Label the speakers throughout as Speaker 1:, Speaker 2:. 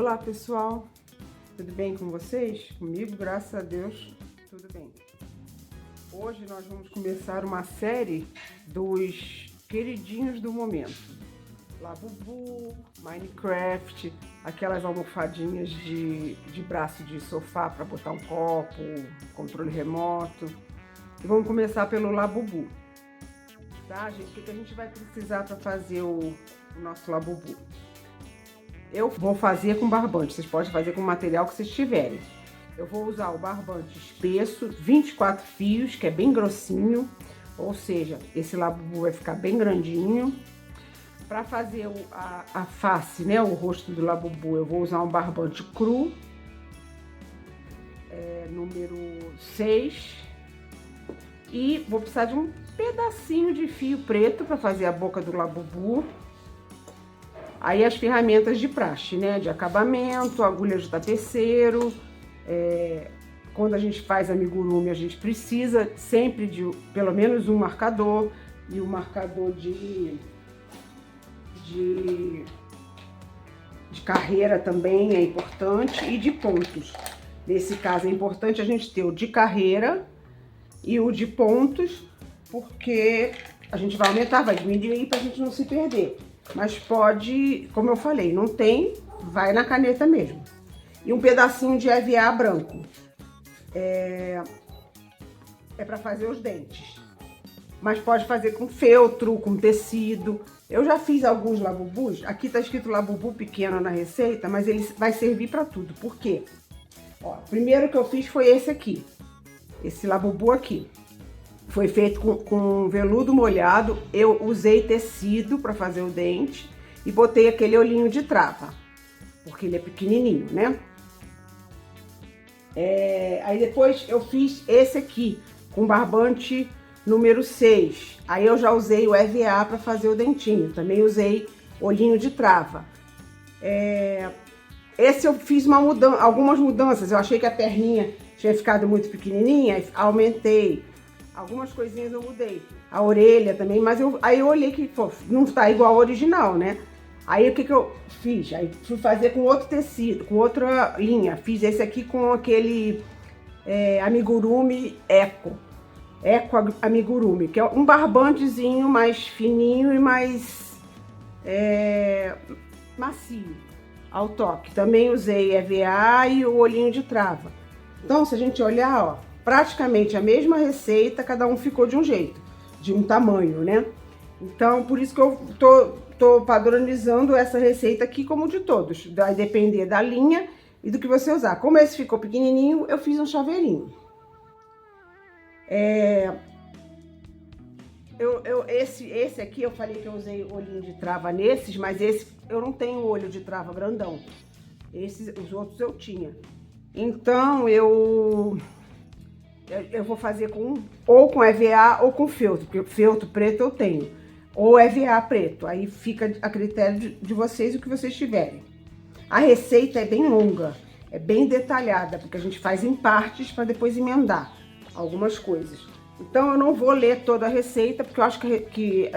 Speaker 1: Olá pessoal, tudo bem com vocês? Comigo, graças a Deus, tudo bem. Hoje nós vamos começar uma série dos queridinhos do momento. Labubu, Minecraft, aquelas almofadinhas de braço de sofá para botar um copo, controle remoto. E vamos começar pelo Labubu. Tá, gente? O que a gente vai precisar para fazer o nosso Labubu? Eu vou fazer com barbante, vocês podem fazer com o material que vocês tiverem. Eu vou usar o barbante espesso, 24 fios, que é bem grossinho, ou seja, esse Labubu vai ficar bem grandinho. Para fazer a face, né, o rosto do Labubu, eu vou usar um barbante cru, número 6. E vou precisar de um pedacinho de fio preto para fazer a boca do Labubu. Aí as ferramentas de praxe, né? De acabamento, agulha de tapeceiro. Quando a gente faz amigurumi, a gente precisa sempre de pelo menos um marcador. E o marcador de carreira também é importante. E de pontos. Nesse caso é importante a gente ter o de carreira e o de pontos, porque a gente vai aumentar, vai diminuir para a gente não se perder. Mas pode, como eu falei, não tem, vai na caneta mesmo. E um pedacinho de EVA branco. É para fazer os dentes. Mas pode fazer com feltro, com tecido. Eu já fiz alguns Labubus. Aqui tá escrito Labubu pequeno na receita, mas ele vai servir para tudo. Por quê? Ó, o primeiro que eu fiz foi esse aqui. Esse Labubu aqui. Foi feito com veludo molhado. Eu usei tecido para fazer o dente e botei aquele olhinho de trava, porque ele é pequenininho, né? Aí depois eu fiz esse aqui com barbante número 6. Aí eu já usei o EVA para fazer o dentinho. Também usei olhinho de trava. Esse eu fiz algumas mudanças. Eu achei que a perninha tinha ficado muito pequenininha, aumentei. Algumas coisinhas eu mudei. A orelha também, mas aí eu olhei que pô, não tá igual ao original, né? Aí o que eu fiz? Aí fui fazer com outro tecido, com outra linha. Fiz esse aqui com aquele amigurumi Eco amigurumi, que é um barbantezinho mais fininho e mais macio ao toque. Também usei EVA e o olhinho de trava. Então, se a gente olhar, ó, praticamente a mesma receita, cada um ficou de um jeito, de um tamanho, né? Então, por isso que eu tô padronizando essa receita aqui como de todos. Vai depender da linha e do que você usar. Como esse ficou pequenininho, eu fiz um chaveirinho. Esse aqui, eu falei que eu usei olhinho de trava nesses, mas esse eu não tenho olho de trava grandão. Os outros eu tinha. Então, eu vou fazer ou com EVA ou com feltro, porque feltro preto eu tenho, ou EVA preto, aí fica a critério de vocês o que vocês tiverem. A receita é bem longa, é bem detalhada, porque a gente faz em partes para depois emendar algumas coisas. Então eu não vou ler toda a receita, porque eu acho que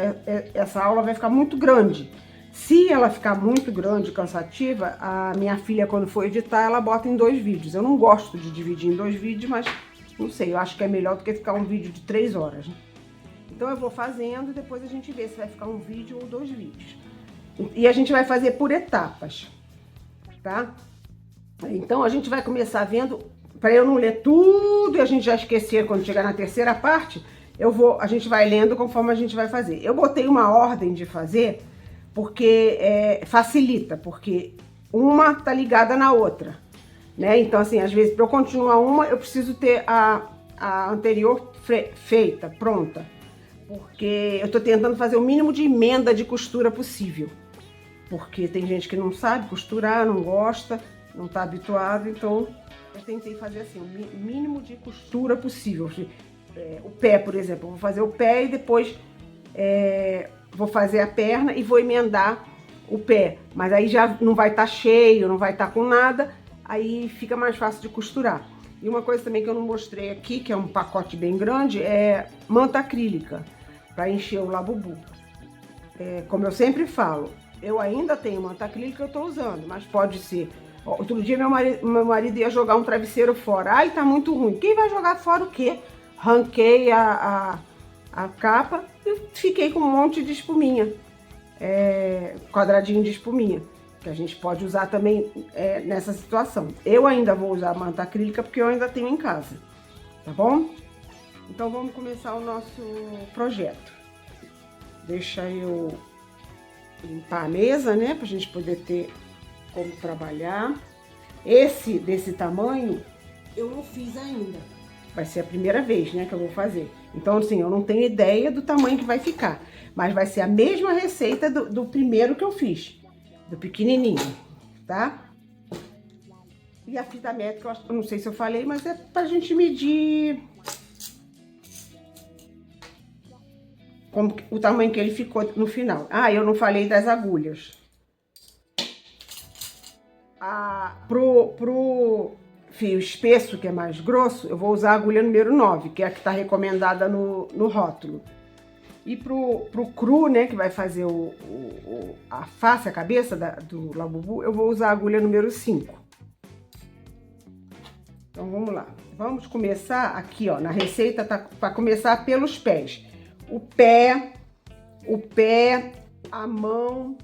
Speaker 1: essa aula vai ficar muito grande. Se ela ficar muito grande e cansativa, a minha filha, quando for editar, ela bota em 2 vídeos. Eu não gosto de dividir em 2 vídeos, mas não sei, eu acho que é melhor do que ficar um vídeo de 3 horas. Né? Então eu vou fazendo e depois a gente vê se vai ficar um vídeo ou 2 vídeos. E a gente vai fazer por etapas, tá? Então a gente vai começar vendo, para eu não ler tudo e a gente já esquecer quando chegar na terceira parte, a gente vai lendo conforme a gente vai fazer. Eu botei uma ordem de fazer porque facilita, porque uma tá ligada na outra. Né? Então, assim, às vezes, para eu continuar uma, eu preciso ter a anterior feita, pronta. Porque eu tô tentando fazer o mínimo de emenda de costura possível. Porque tem gente que não sabe costurar, não gosta, não tá habituado. Então, eu tentei fazer assim, o mínimo de costura possível. O pé, por exemplo, eu vou fazer o pé e depois vou fazer a perna e vou emendar o pé. Mas aí já não vai estar cheio, não vai estar com nada. Aí fica mais fácil de costurar. E uma coisa também que eu não mostrei aqui, que é um pacote bem grande, é manta acrílica, para encher o Labubu. Como eu sempre falo, eu ainda tenho manta acrílica que eu estou usando, mas pode ser Ó, outro dia meu marido ia jogar um travesseiro fora. Ai, tá muito ruim. Quem vai jogar fora o quê? Ranquei a capa e fiquei com um monte de espuminha. Quadradinho de espuminha. Que a gente pode usar também nessa situação. Eu ainda vou usar manta acrílica porque eu ainda tenho em casa. Tá bom? Então vamos começar o nosso projeto. Deixa eu limpar a mesa, né? Pra gente poder ter como trabalhar. Esse desse tamanho eu não fiz ainda. Vai ser a primeira vez, né, que eu vou fazer. Então, assim, eu não tenho ideia do tamanho que vai ficar. Mas vai ser a mesma receita do primeiro que eu fiz. Do pequenininho, tá? E a fita métrica, eu não sei se eu falei, mas é pra gente medir como, o tamanho que ele ficou no final. Ah, eu não falei das agulhas. Pro fio espesso, que é mais grosso, eu vou usar a agulha número 9, que é a que tá recomendada no rótulo. E pro cru, né, que vai fazer a face, a cabeça do Labubu, eu vou usar a agulha número 5. Então vamos lá. Vamos começar aqui, ó, na receita tá para começar pelos pés. O pé, a mão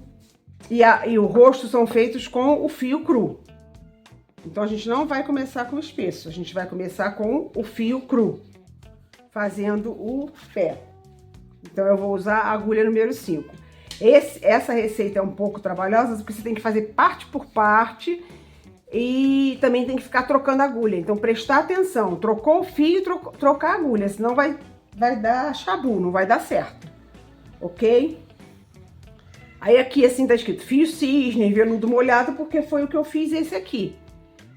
Speaker 1: e o rosto são feitos com o fio cru. Então a gente não vai começar com o espesso, a gente vai começar com o fio cru, fazendo o pé. Então eu vou usar a agulha número 5. Essa receita é um pouco trabalhosa, porque você tem que fazer parte por parte e também tem que ficar trocando a agulha. Então prestar atenção, trocou o fio, trocar a agulha, senão vai dar chabu, não vai dar certo, ok? Aí aqui assim tá escrito fio cisne, veludo molhado, porque foi o que eu fiz esse aqui.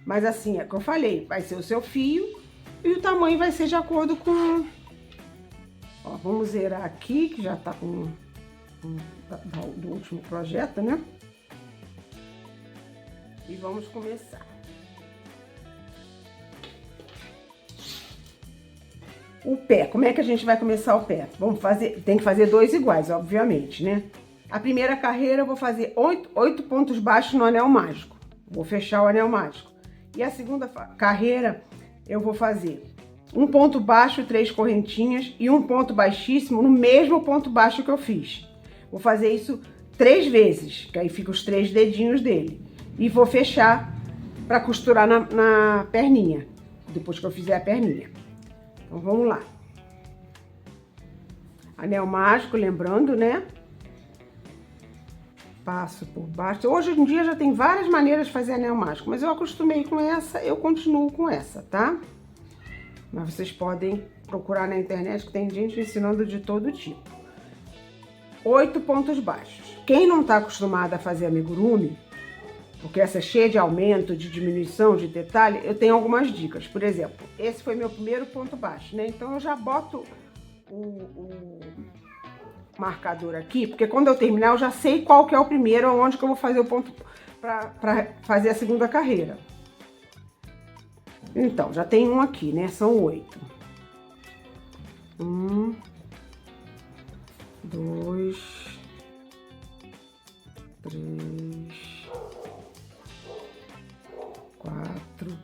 Speaker 1: Mas assim, é o que eu falei, vai ser o seu fio e o tamanho vai ser de acordo com... Ó, vamos zerar aqui, que já tá com do último projeto, né? E vamos começar. O pé, como é que a gente vai começar o pé? Vamos fazer, tem que fazer 2 iguais, obviamente, né? A primeira carreira eu vou fazer 8 pontos baixos no anel mágico. Vou fechar o anel mágico. E a segunda carreira eu vou fazer um ponto baixo, 3 correntinhas e um ponto baixíssimo no mesmo ponto baixo que eu fiz. Vou fazer isso 3 vezes, que aí fica os 3 dedinhos dele. E vou fechar para costurar na perninha, depois que eu fizer a perninha. Então vamos lá. Anel mágico, lembrando, né? Passo por baixo. Hoje em dia já tem várias maneiras de fazer anel mágico, mas eu acostumei com essa, eu continuo com essa, tá? Mas vocês podem procurar na internet que tem gente ensinando de todo tipo. 8 pontos baixos. Quem não tá acostumado a fazer amigurumi, porque essa é cheia de aumento, de diminuição, de detalhe, eu tenho algumas dicas. Por exemplo, esse foi meu primeiro ponto baixo, né? Então eu já boto o marcador aqui, porque quando eu terminar eu já sei qual que é o primeiro, onde que eu vou fazer o ponto para fazer a segunda carreira. Então, já tem um aqui, né? São 8. 1, 2, 3, 4.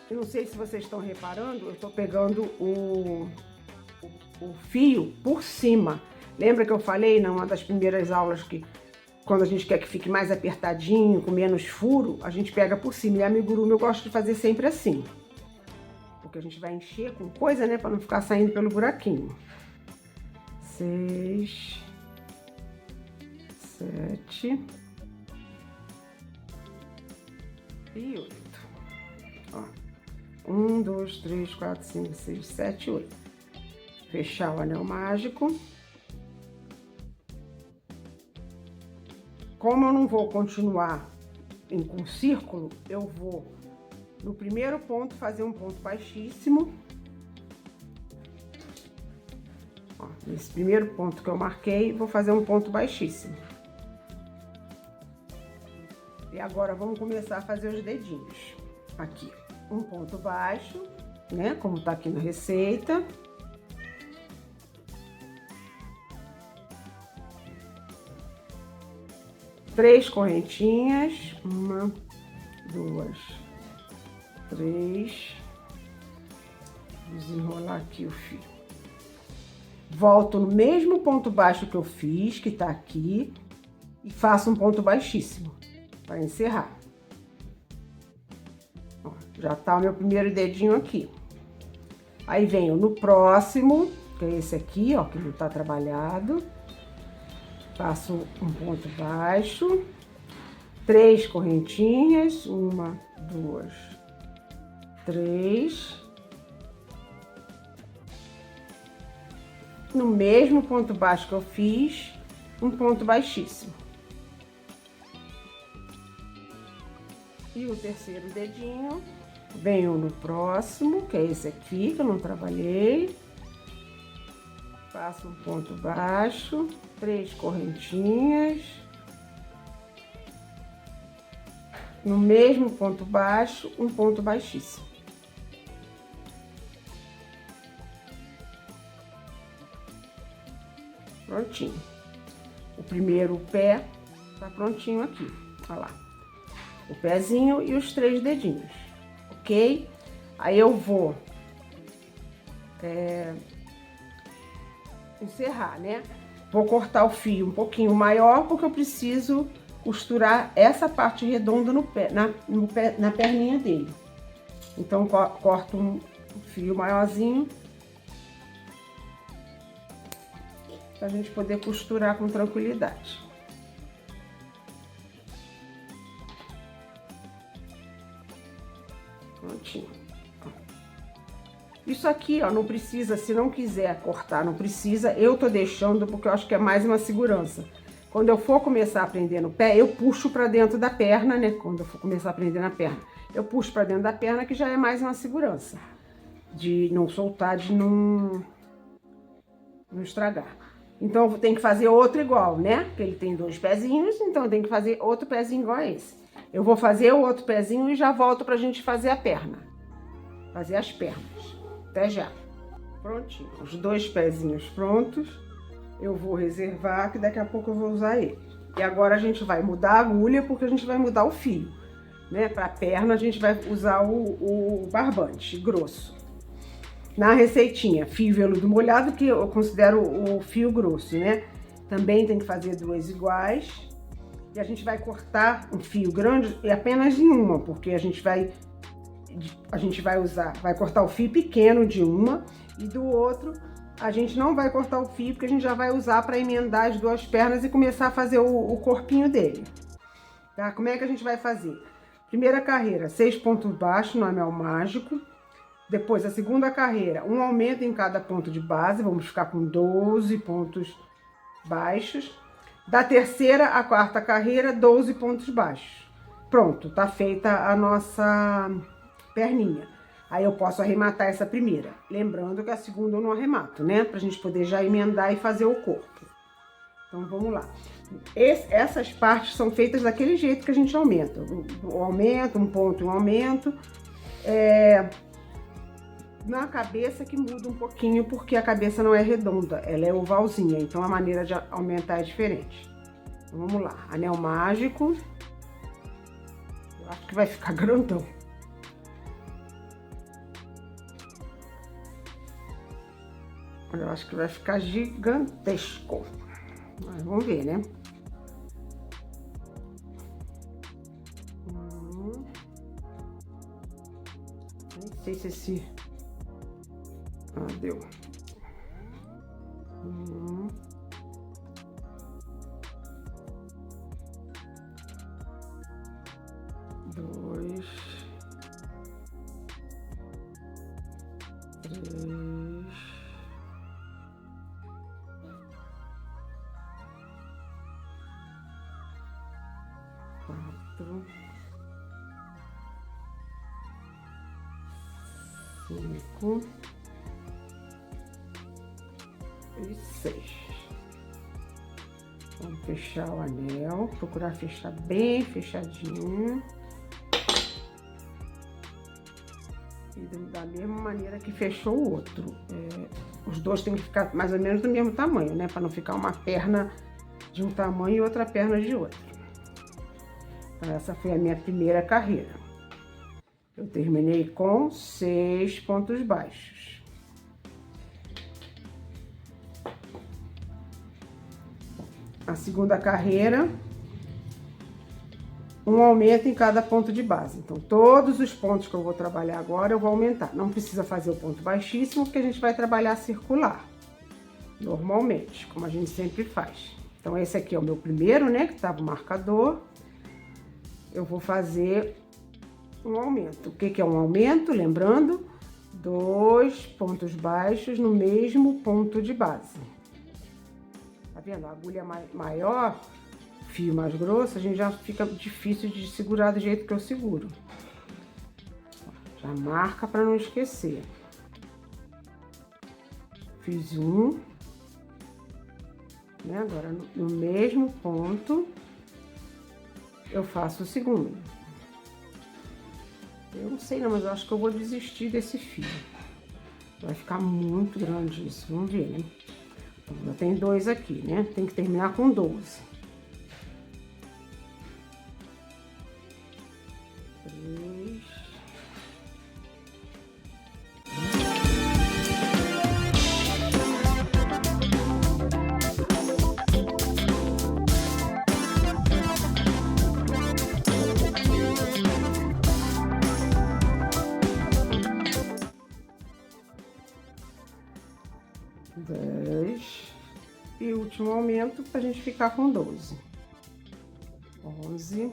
Speaker 1: Eu não sei se vocês estão reparando, eu tô pegando o fio por cima. Lembra que eu falei numa das primeiras aulas que quando a gente quer que fique mais apertadinho, com menos furo, a gente pega por cima. E amigurumi eu gosto de fazer sempre assim. Porque a gente vai encher com coisa, né? Para não ficar saindo pelo buraquinho. 6, 7 e 8. Ó. 1, 2, 3, 4, 5, 6, 7, 8. Fechar o anel mágico. Como eu não vou continuar com círculo, eu vou no primeiro ponto fazer um ponto baixíssimo. Ó, nesse primeiro ponto que eu marquei, vou fazer um ponto baixíssimo. E agora vamos começar a fazer os dedinhos. Aqui, um ponto baixo, né? Como tá aqui na receita. 3 correntinhas, 1, 2, 3, desenrolar aqui o fio. Volto no mesmo ponto baixo que eu fiz, que tá aqui, e faço um ponto baixíssimo para encerrar. Ó, já tá o meu primeiro dedinho aqui. Aí venho no próximo, que é esse aqui, ó, que não tá trabalhado. Faço um ponto baixo, 3 correntinhas, 1, 2, 3. No mesmo ponto baixo que eu fiz, um ponto baixíssimo. E o terceiro dedinho, venho no próximo, que é esse aqui, que eu não trabalhei. Faço um ponto baixo, 3 correntinhas. No mesmo ponto baixo, um ponto baixíssimo. Prontinho. O primeiro pé tá prontinho aqui, olha lá. O pezinho e os 3 dedinhos, ok? Aí eu vou encerrar, né? Vou cortar o fio um pouquinho maior, porque eu preciso costurar essa parte redonda no pé, na perninha dele. Então, corto um fio maiorzinho, pra gente poder costurar com tranquilidade. Prontinho. Isso aqui, ó, não precisa, se não quiser cortar, não precisa, eu tô deixando porque eu acho que é mais uma segurança. Quando eu for começar a prender no pé, eu puxo pra dentro da perna, né? Quando eu for começar a prender na perna, eu puxo pra dentro da perna, que já é mais uma segurança. De não soltar, de não estragar. Então, eu tenho que fazer outro igual, né? Porque ele tem 2 pezinhos, então eu tenho que fazer outro pezinho igual a esse. Eu vou fazer o outro pezinho e já volto pra gente fazer a perna. Fazer as pernas. Até já. Prontinho. Os 2 pezinhos prontos. Eu vou reservar, que daqui a pouco eu vou usar ele. E agora a gente vai mudar a agulha, porque a gente vai mudar o fio, né? Pra perna a gente vai usar o barbante grosso. Na receitinha, fio veludo molhado, que eu considero o fio grosso, né? Também tem que fazer 2 iguais. E a gente vai cortar um fio grande e apenas em uma, porque a gente vai cortar o fio pequeno de uma, e do outro a gente não vai cortar o fio, porque a gente já vai usar para emendar as 2 pernas e começar a fazer o corpinho dele. Tá? Como é que a gente vai fazer? Primeira carreira, 6 pontos baixos no anel mágico. Depois, a segunda carreira, um aumento em cada ponto de base, vamos ficar com 12 pontos baixos. Da terceira à quarta carreira, 12 pontos baixos. Pronto, tá feita a nossa perninha. Aí eu posso arrematar essa primeira. Lembrando que a segunda eu não arremato, né? Pra gente poder já emendar e fazer o corpo. Então, vamos lá. Essas partes são feitas daquele jeito que a gente aumenta. Um aumento, um ponto e um aumento. Na cabeça que muda um pouquinho, porque a cabeça não é redonda, ela é ovalzinha, então a maneira de aumentar é diferente. Então, vamos lá, anel mágico. Eu acho que vai ficar grandão. Eu acho que vai ficar gigantesco. Mas vamos ver, né? Nem sei se esse... Ah, deu. 2, 3, 4, 5 e 6. Vamos fechar o anel, procurar fechar bem fechadinho. E da mesma maneira que fechou o outro. Os dois tem que ficar mais ou menos do mesmo tamanho, né? Para não ficar uma perna de um tamanho e outra perna de outro. Então, essa foi a minha primeira carreira. Eu terminei com 6 pontos baixos. A segunda carreira, um aumento em cada ponto de base. Então, todos os pontos que eu vou trabalhar agora, eu vou aumentar. Não precisa fazer o ponto baixíssimo, porque a gente vai trabalhar circular, normalmente, como a gente sempre faz. Então, esse aqui é o meu primeiro, né, que estava o marcador. Eu vou fazer um aumento. O que é um aumento? Lembrando, 2 pontos baixos no mesmo ponto de base. Tá vendo? A agulha maior, fio mais grosso, a gente já fica difícil de segurar do jeito que eu seguro. Já marca para não esquecer. Fiz um, né? Agora no mesmo ponto eu faço o segundo. Eu não sei não, mas eu acho que eu vou desistir desse fio. Vai ficar muito grande isso, vamos ver, né? Então, já tem 2 aqui, né? Tem que terminar com 12. 3. E o último aumento pra gente ficar com 12. 11.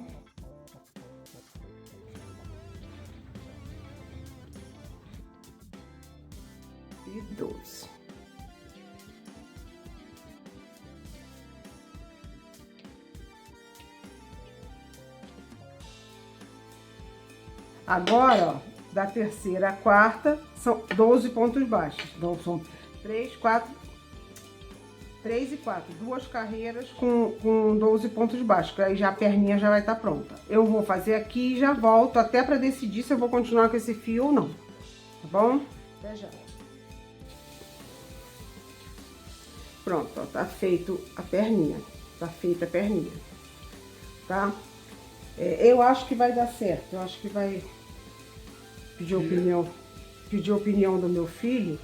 Speaker 1: E 12. Agora, ó, da terceira à quarta, são 12 pontos baixos. Então, são 3 e 4, 2 carreiras com 12 pontos baixos, que aí já a perninha já vai estar pronta. Eu vou fazer aqui e já volto até para decidir se eu vou continuar com esse fio ou não, tá bom? Até já. Pronto, ó, tá feito a perninha, tá feita a perninha, tá? Eu acho que vai dar certo, eu acho que vai pedir opinião do meu filho.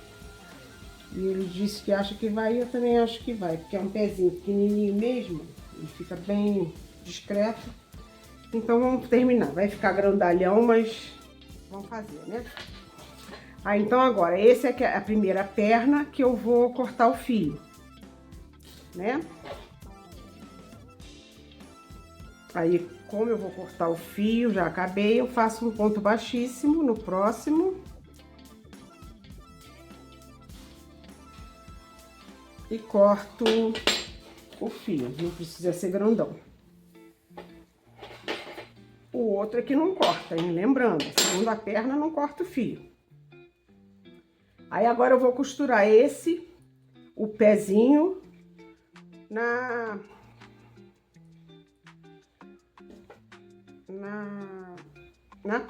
Speaker 1: E ele disse que acha que vai, e eu também acho que vai, porque é um pezinho pequenininho mesmo, ele fica bem discreto. Então vamos terminar, vai ficar grandalhão, mas vamos fazer, né? Então agora, essa é a primeira perna que eu vou cortar o fio, né? Aí, como eu vou cortar o fio, já acabei, eu faço um ponto baixíssimo no próximo. E corto o fio, não precisa ser grandão. O outro é que não corta, hein? Lembrando, a segunda perna não corta o fio. Aí agora eu vou costurar o pezinho na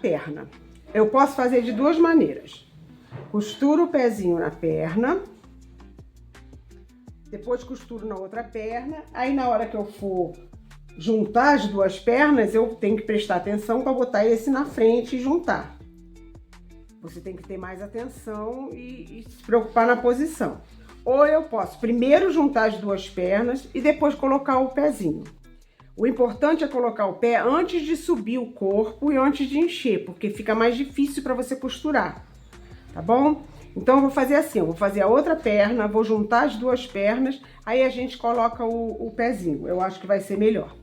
Speaker 1: perna. Eu posso fazer de 2 maneiras. Costuro o pezinho na perna. Depois costuro na outra perna, aí na hora que eu for juntar as 2 pernas, eu tenho que prestar atenção para botar esse na frente e juntar. Você tem que ter mais atenção e se preocupar na posição. Ou eu posso primeiro juntar as 2 pernas e depois colocar o pezinho. O importante é colocar o pé antes de subir o corpo e antes de encher, porque fica mais difícil para você costurar, tá bom? Então, eu vou fazer assim, eu vou fazer a outra perna, vou juntar as 2 pernas, aí a gente coloca o pezinho. Eu acho que vai ser melhor.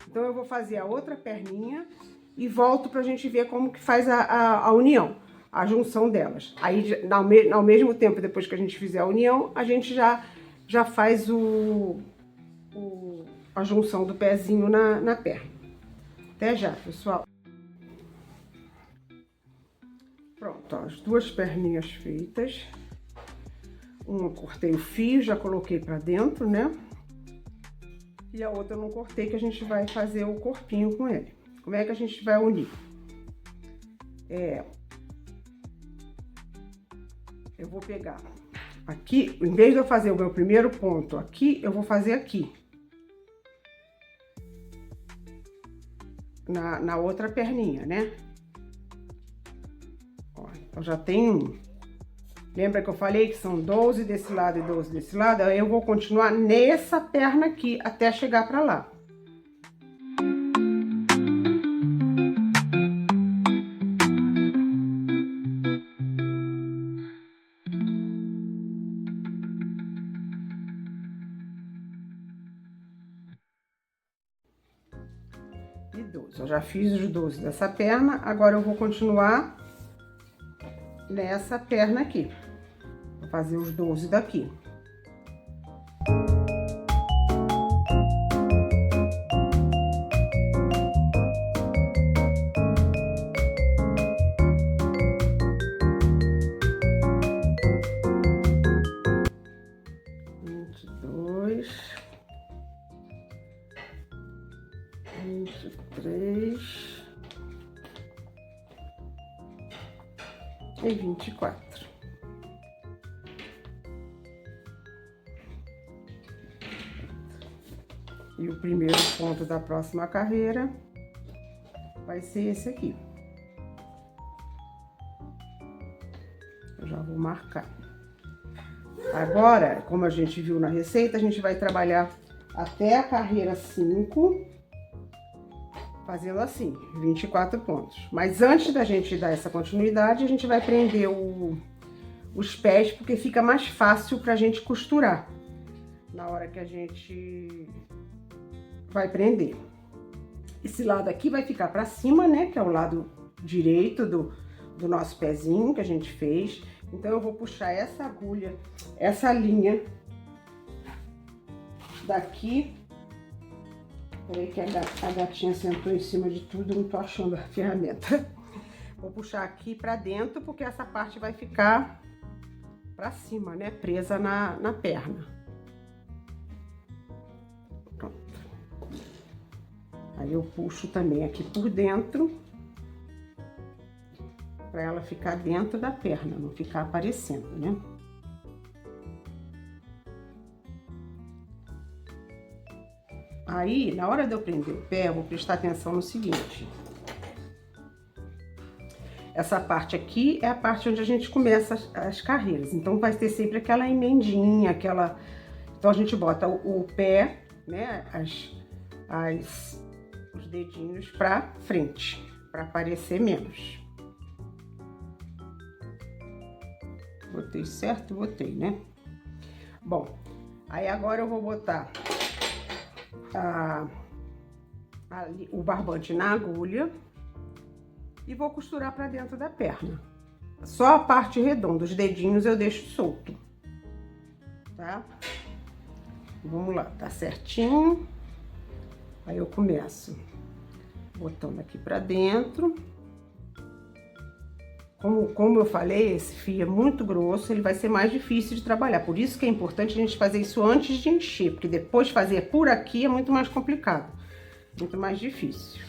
Speaker 1: Então, eu vou fazer a outra perninha e volto pra gente ver como que faz a união, a junção delas. Aí, ao mesmo tempo, depois que a gente fizer a união, a gente já faz a junção do pezinho na perna. Até já, pessoal. Pronto, ó, as 2 perninhas feitas. Uma cortei o fio, já coloquei pra dentro, né? E a outra eu não cortei, que a gente vai fazer o corpinho com ele. Como é que a gente vai unir? Eu vou pegar aqui, em vez de eu fazer o meu primeiro ponto aqui, eu vou fazer aqui. na outra perninha, né? Ó, então já tem um. Lembra que eu falei que são 12 desse lado e 12 desse lado? Aí eu vou continuar nessa perna aqui até chegar pra lá. E 12. Eu já fiz os 12 dessa perna, agora eu vou continuar nessa perna aqui. Vou fazer os 12 daqui. E 24. E o primeiro ponto da próxima carreira vai ser esse aqui. Eu já vou marcar. Agora, como a gente viu na receita, a gente vai trabalhar até a carreira 5, fazendo assim, 24 pontos. Mas antes da gente dar essa continuidade, a gente vai prender os pés, porque fica mais fácil pra gente costurar na hora que a gente vai prender. Esse lado aqui vai ficar pra cima, né, que é o lado direito do nosso pezinho que a gente fez. Então, eu vou puxar essa agulha, essa linha daqui. Peraí que a gatinha sentou em cima de tudo, não tô achando a ferramenta. Vou puxar aqui pra dentro, porque essa parte vai ficar pra cima, né? Presa na perna. Pronto. Aí eu puxo também aqui por dentro, pra ela ficar dentro da perna, não ficar aparecendo, né? Aí, na hora de eu prender o pé, eu vou prestar atenção no seguinte. Essa parte aqui é a parte onde a gente começa as carreiras. Então, vai ter sempre aquela emendinha, aquela... Então, a gente bota o pé, né, os dedinhos pra frente, pra aparecer menos. Botei certo? Botei, né? Bom, aí agora eu vou botar o barbante na agulha e vou costurar pra dentro da perna. Só a parte redonda, os dedinhos eu deixo solto, tá? Vamos lá, tá certinho. Aí eu começo botando aqui pra dentro. Como eu falei, esse fio é muito grosso, ele vai ser mais difícil de trabalhar. Por isso que é importante a gente fazer isso antes de encher, porque depois fazer por aqui é muito mais complicado, muito mais difícil.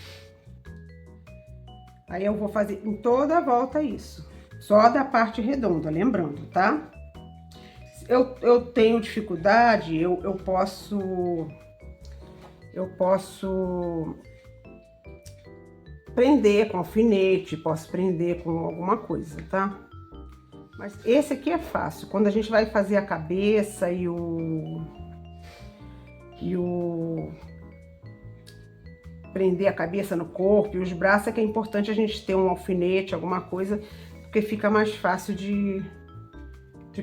Speaker 1: Aí eu vou fazer em toda a volta isso, só da parte redonda, lembrando, tá? Eu tenho dificuldade, eu posso prender com alfinete, posso prender com alguma coisa, tá? Mas esse aqui é fácil. Quando a gente vai fazer a cabeça e prender a cabeça no corpo e os braços, é que é importante a gente ter um alfinete, alguma coisa, porque fica mais fácil de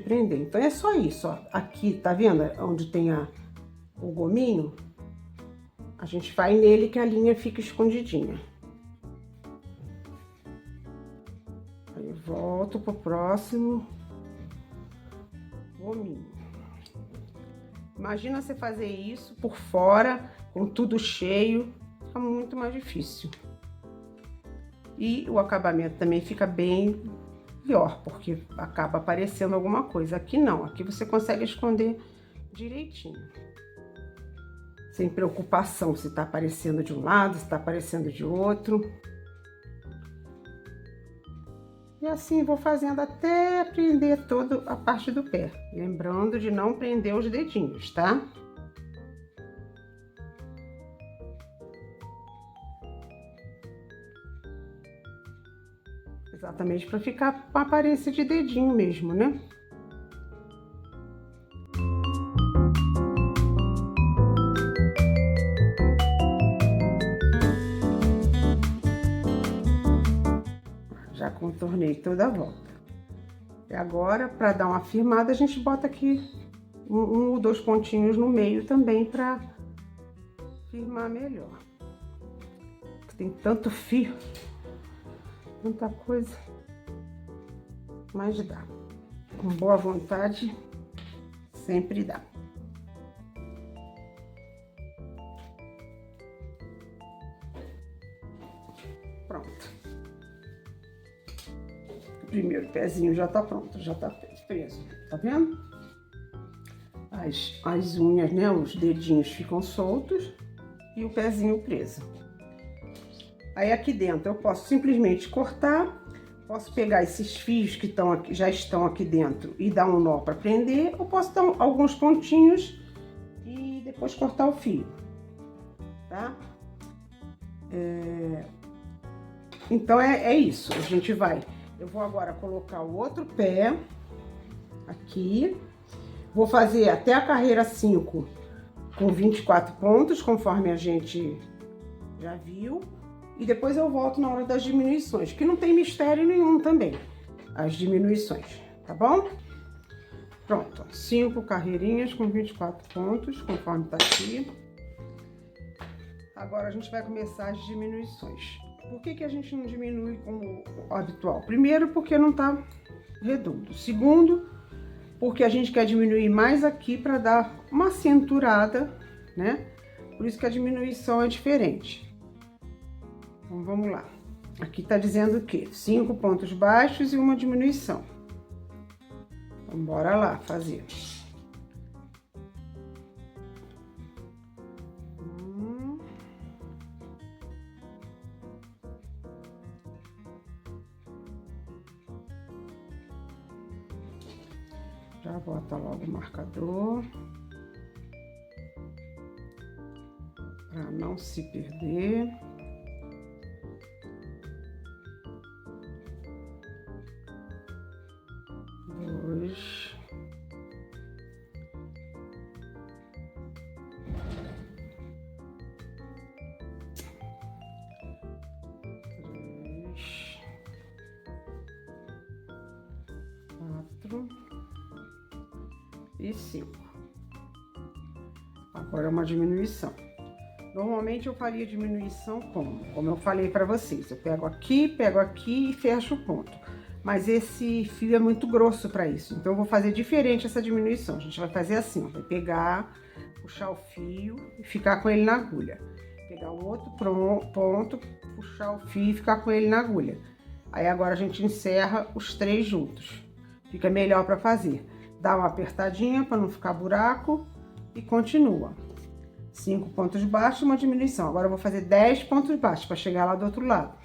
Speaker 1: prender. Então é só isso, ó. Aqui, tá vendo onde tem o gominho? A gente vai nele que a linha fica escondidinha. Aí eu volto pro próximo gominho. Imagina você fazer isso por fora, com tudo cheio, fica muito mais difícil. E o acabamento também fica bem pior, porque acaba aparecendo alguma coisa. Aqui não, aqui você consegue esconder direitinho. Sem preocupação se tá aparecendo de um lado, se tá aparecendo de outro. E assim vou fazendo até prender toda a parte do pé. Lembrando de não prender os dedinhos, tá? Exatamente para ficar com a aparência de dedinho mesmo, né? Já contornei toda a volta. E agora, para dar uma firmada, a gente bota aqui um ou dois pontinhos no meio também para firmar melhor. Tem tanto fio, tanta coisa, mas dá. Com boa vontade, sempre dá. Pronto. O primeiro pezinho já tá pronto, já tá preso, tá vendo? As unhas, né, os dedinhos ficam soltos e o pezinho preso. Aí aqui dentro eu posso simplesmente cortar, posso pegar esses fios que já estão aqui dentro e dar um nó para prender, ou posso dar alguns pontinhos e depois cortar o fio, tá? Então é isso, a gente vai. Eu vou agora colocar o outro pé aqui, vou fazer até a carreira 5 com 24 pontos, conforme a gente já viu. E depois eu volto na hora das diminuições, que não tem mistério nenhum também, as diminuições, tá bom? Pronto, 5 carreirinhas com 24 pontos, conforme tá aqui. Agora a gente vai começar as diminuições. Por que a gente não diminui como o habitual? Primeiro, porque não tá redondo. Segundo, porque a gente quer diminuir mais aqui para dar uma cinturada, né? Por isso que a diminuição é diferente. Então, vamos lá. Aqui tá dizendo o quê? 5 pontos baixos e uma diminuição. Então, bora lá fazer. Já bota logo o marcador. Para não se perder. E 5. Agora é uma diminuição. Normalmente eu faria diminuição como eu falei para vocês. Eu pego aqui e fecho o ponto. Mas esse fio é muito grosso para isso. Então eu vou fazer diferente essa diminuição. A gente vai fazer assim, ó, vai pegar, puxar o fio e ficar com ele na agulha. Pegar o outro ponto, puxar o fio e ficar com ele na agulha. Aí agora a gente encerra os 3 juntos. Fica melhor para fazer. Dá uma apertadinha para não ficar buraco e continua. 5 pontos baixos, uma diminuição. Agora eu vou fazer 10 pontos baixos para chegar lá do outro lado.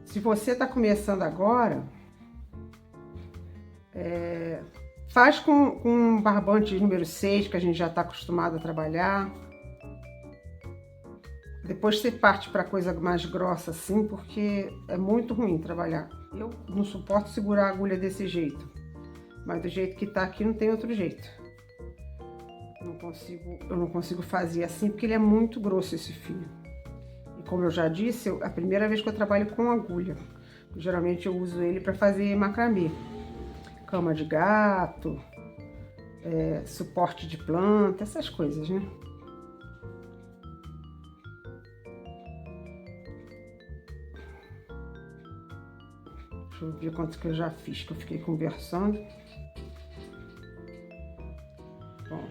Speaker 1: Se você está começando agora, faz com um barbante número 6, que a gente já está acostumado a trabalhar. Depois você parte para coisa mais grossa assim, porque é muito ruim trabalhar. Eu não suporto segurar a agulha desse jeito. Mas do jeito que tá aqui não tem outro jeito. Eu não consigo fazer assim, porque ele é muito grosso esse fio. E como eu já disse, a primeira vez que eu trabalho com agulha. Geralmente eu uso ele para fazer macramê. Cama de gato, suporte de planta, essas coisas, né? Deixa eu ver quanto que eu já fiz, que eu fiquei conversando. Bom,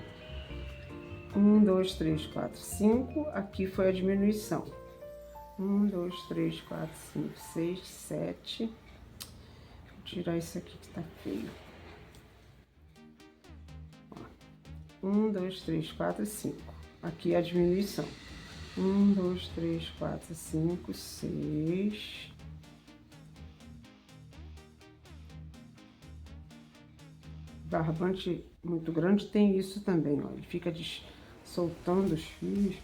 Speaker 1: 1, 2, 3, 4, 5. Aqui foi a diminuição. 1, 2, 3, 4, 5, 6, 7. Vou tirar isso aqui que tá feio. 1, 2, 3, 4, 5. Aqui é a diminuição. 1, 2, 3, 4, 5, 6. Barbante muito grande tem isso também, ó. Ele fica soltando os fios.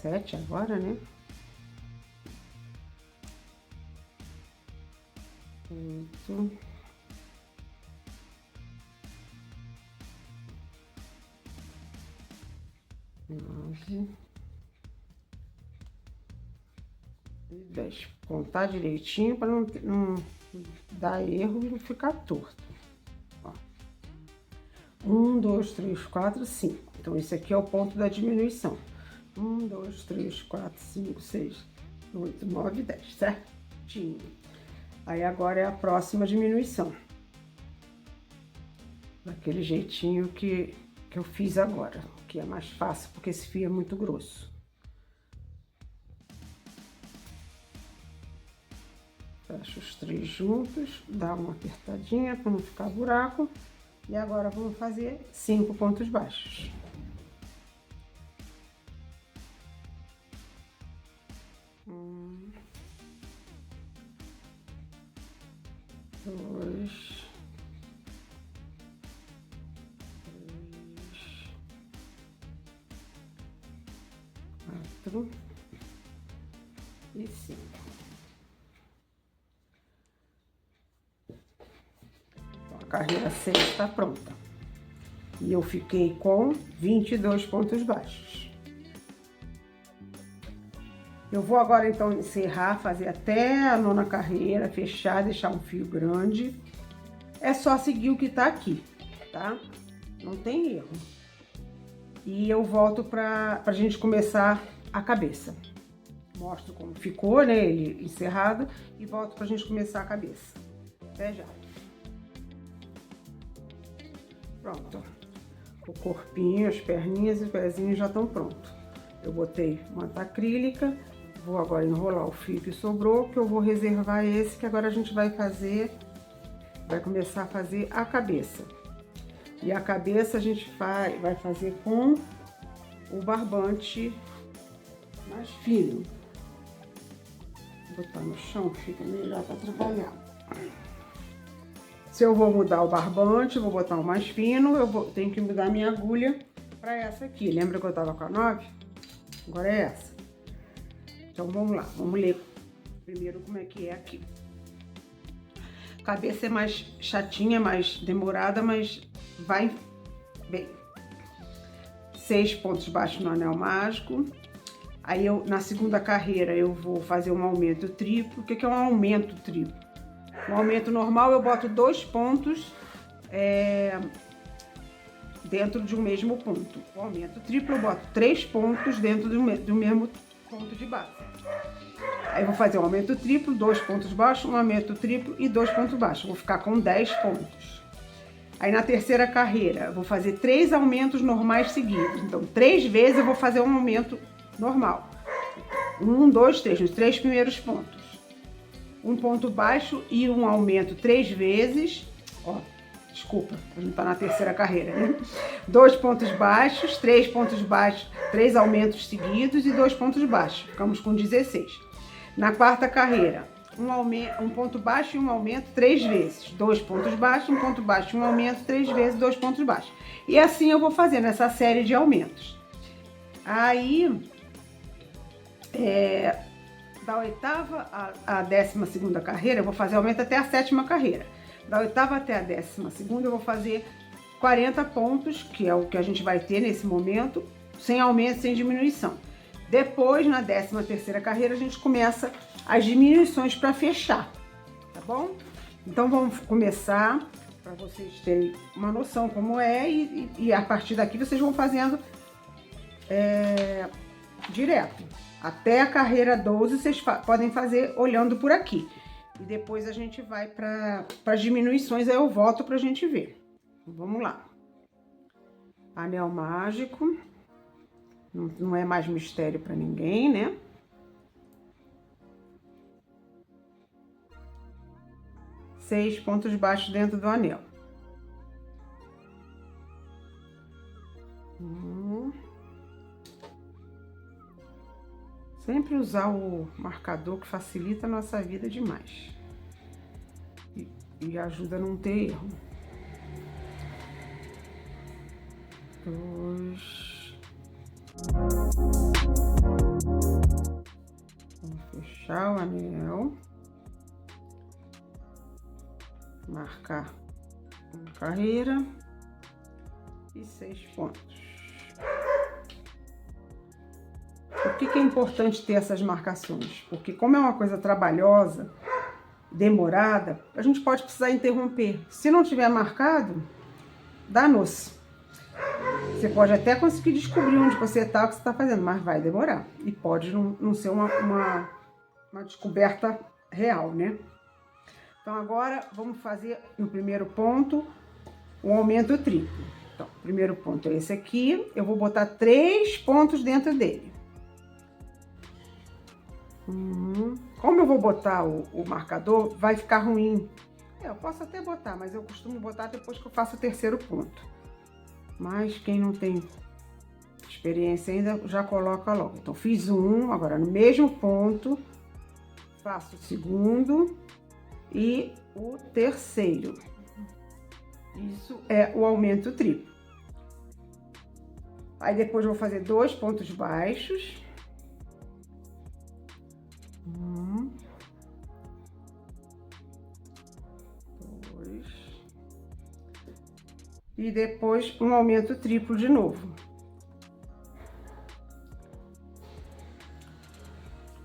Speaker 1: 7 agora, né? 8, 9 e 10. Contar direitinho para não dar erro e não ficar torto. Ó. 1, 2, 3, 4, 5. Então, esse aqui é o ponto da diminuição. 1, 2, 3, 4, 5, 6, 8, 9, 10, certinho. Aí agora é a próxima diminuição. Daquele jeitinho que eu fiz agora, que é mais fácil, porque esse fio é muito grosso. Fecha os 3 juntos, dá uma apertadinha para não ficar buraco. E agora vamos fazer 5 pontos baixos. 1, 2, 3, 4 e 5. Então, a carreira 6 está pronta. E eu fiquei com 22 pontos baixos. Eu vou agora, então, encerrar, fazer até a 9ª carreira, fechar, deixar um fio grande. É só seguir o que tá aqui, tá? Não tem erro. E eu volto pra gente começar a cabeça. Mostro como ficou, né, ele encerrado, e volto pra gente começar a cabeça. Até já. Pronto. O corpinho, as perninhas e os pezinhos já estão prontos. Eu botei manta acrílica. Vou agora enrolar o fio que sobrou, que eu vou reservar esse, que agora a gente vai começar a fazer a cabeça. E a cabeça a gente vai fazer com o barbante mais fino. Vou botar no chão, fica melhor para trabalhar. Se eu vou mudar o barbante, vou botar o mais fino, tenho que mudar minha agulha para essa aqui. Lembra que eu tava com a 9? Agora é essa. Então vamos lá, vamos ler primeiro como é que é aqui. A cabeça é mais chatinha, mais demorada, mas vai bem. 6 pontos baixos no anel mágico. Aí na 2ª carreira eu vou fazer um aumento triplo. O que é um aumento triplo? No aumento normal eu boto 2 pontos dentro de um mesmo ponto. O aumento triplo eu boto 3 pontos dentro do mesmo ponto de base. Aí eu vou fazer um aumento triplo, 2 pontos baixos, um aumento triplo e 2 pontos baixos. Vou ficar com 10 pontos. Aí na 3ª carreira eu vou fazer 3 aumentos normais seguidos. Então 3 vezes eu vou fazer um aumento normal. 1, 2, 3, nos 3 primeiros pontos. Um ponto baixo e um aumento 3 vezes. Ó, desculpa, a gente tá na 3ª carreira, né? 2 pontos baixos, 3 pontos baixos, 3 aumentos seguidos e 2 pontos baixos. Ficamos com 16. Na 4ª carreira, um ponto baixo e um aumento 3 vezes. 2 pontos baixos, um ponto baixo e um aumento 3 vezes, 2 pontos baixos. E assim eu vou fazendo essa série de aumentos. Aí, da 8ª à 12ª carreira, eu vou fazer aumento até a 7ª carreira. Da 8ª até a 12ª, eu vou fazer 40 pontos, que é o que a gente vai ter nesse momento, sem aumento, sem diminuição. Depois, na 13ª carreira, a gente começa as diminuições para fechar, tá bom? Então, vamos começar, para vocês terem uma noção como é, e a partir daqui vocês vão fazendo direto. Até a carreira 12, vocês podem fazer olhando por aqui. E depois a gente vai para as diminuições, aí eu volto para a gente ver. Então, vamos lá. Anel mágico. Não é mais mistério para ninguém, né? Seis pontos baixos dentro do anel. Sempre usar o marcador, que facilita a nossa vida demais. E ajuda a não ter erro. 2... fechar o anel, marcar uma carreira e 6 pontos. Por que é importante ter essas marcações? Porque como é uma coisa trabalhosa, demorada, a gente pode precisar interromper. Se não tiver marcado, danou-se. Você pode até conseguir descobrir onde você está, o que você está fazendo, mas vai demorar. E pode não ser uma descoberta real, né? Então agora vamos fazer no primeiro ponto um aumento triplo. Então, o primeiro ponto é esse aqui. Eu vou botar 3 pontos dentro dele. Como eu vou botar o marcador, vai ficar ruim. Eu posso até botar, mas eu costumo botar depois que eu faço o terceiro ponto. Mas quem não tem experiência ainda, já coloca logo. Então, fiz um, agora no mesmo ponto, faço o segundo e o terceiro. Isso é o aumento triplo. Aí depois eu vou fazer 2 pontos baixos. 1, 2. E depois um aumento triplo de novo.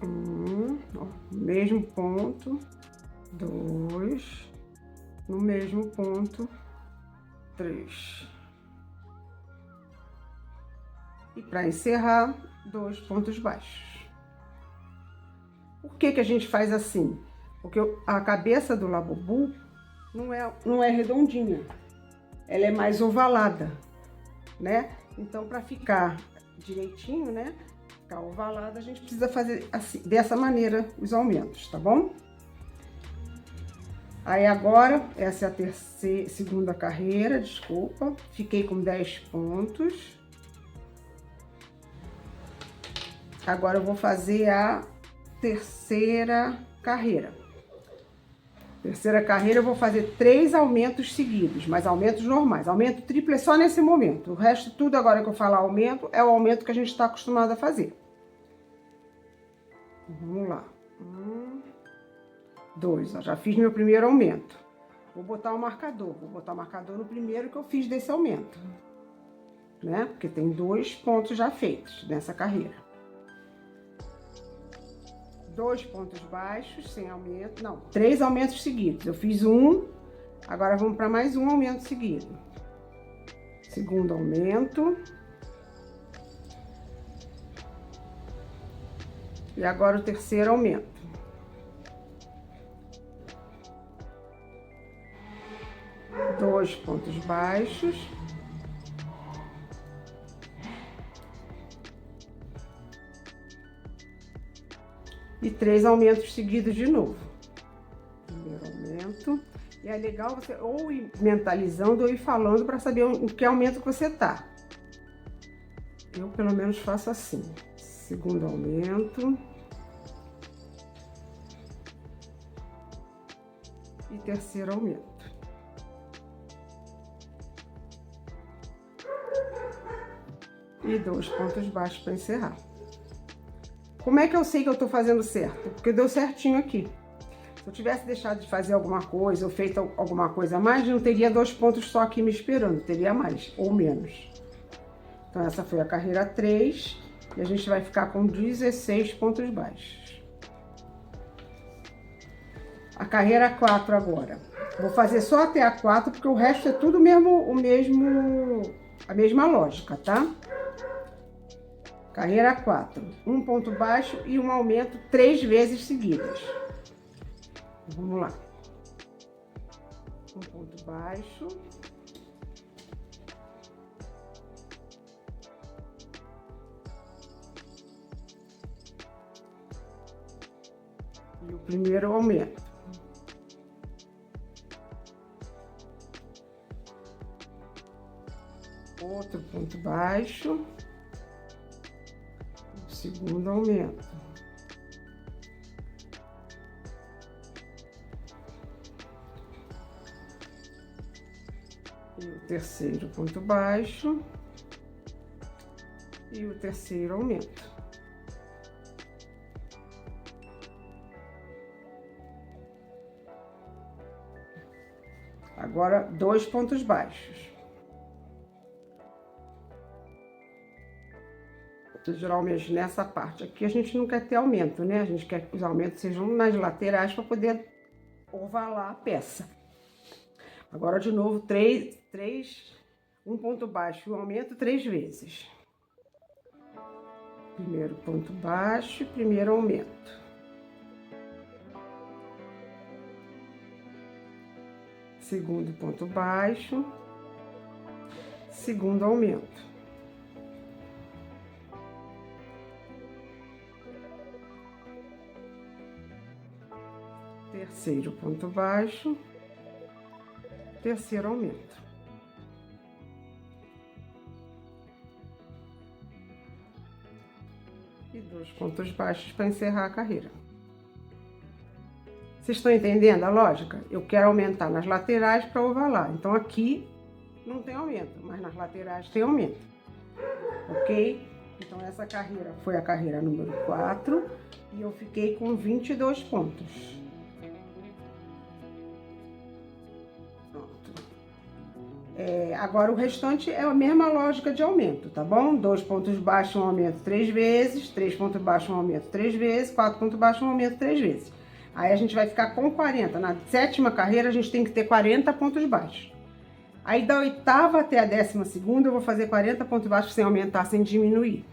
Speaker 1: 1, ó, mesmo ponto, 2, no mesmo ponto, 3. E para encerrar, 2 pontos baixos. Por que a gente faz assim? Porque a cabeça do Labubu não é redondinha, ela é mais ovalada, né? Então, para ficar direitinho, né? Ficar ovalada, a gente precisa fazer assim, dessa maneira os aumentos, tá bom? Aí agora, essa é a segunda carreira, desculpa. Fiquei com 10 pontos. Agora eu vou fazer a terceira carreira. Terceira carreira eu vou fazer 3 aumentos seguidos, mas aumentos normais. Aumento triplo é só nesse momento. O resto tudo, agora que eu falar aumento, é o aumento que a gente está acostumado a fazer. Vamos lá. 1, 2, ó, já fiz meu primeiro aumento. Vou botar o marcador. Vou botar o marcador no primeiro que eu fiz desse aumento, né? Porque tem 2 pontos já feitos nessa carreira. 2 pontos baixos, sem aumento, não, 3 aumentos seguidos. Eu fiz um, agora vamos para mais um aumento seguido. Segundo aumento. E agora o terceiro aumento. Dois pontos baixos. E 3 aumentos seguidos de novo. Primeiro aumento. E é legal você ou ir mentalizando ou ir falando para saber em que aumento que você tá. Eu, pelo menos, faço assim. Segundo aumento. E terceiro aumento. E 2 pontos baixos para encerrar. Como é que eu sei que eu tô fazendo certo? Porque deu certinho aqui. Se eu tivesse deixado de fazer alguma coisa ou feito alguma coisa a mais, não teria 2 pontos só aqui me esperando, teria mais ou menos. Então essa foi a carreira 3 e a gente vai ficar com 16 pontos baixos. A carreira 4 agora. Vou fazer só até a 4 porque o resto é tudo a mesma lógica, tá? Carreira 4, um ponto baixo e um aumento 3 vezes seguidas. Vamos lá. Um ponto baixo. E o primeiro aumento. Outro ponto baixo. Segundo aumento. E o terceiro ponto baixo. E o terceiro aumento. Agora, 2 pontos baixos. Geralmente, nessa parte aqui, a gente não quer ter aumento, né? A gente quer que os aumentos sejam nas laterais para poder ovalar a peça. Agora, de novo, um ponto baixo e um aumento 3 vezes. Primeiro ponto baixo e primeiro aumento. Segundo ponto baixo, segundo aumento. Terceiro ponto baixo, terceiro aumento. E 2 pontos baixos para encerrar a carreira. Vocês estão entendendo a lógica? Eu quero aumentar nas laterais para ovalar. Então aqui não tem aumento, mas nas laterais tem aumento. Ok? Então essa carreira foi a carreira número 4 e eu fiquei com 22 pontos. Agora o restante é a mesma lógica de aumento, tá bom? 2 pontos baixos, um aumento 3 vezes, 3 pontos baixos, um aumento 3 vezes, 4 pontos baixos, um aumento 3 vezes. Aí a gente vai ficar com 40. Na 7ª carreira a gente tem que ter 40 pontos baixos. Aí da 8ª até a 12ª eu vou fazer 40 pontos baixos sem aumentar, sem diminuir.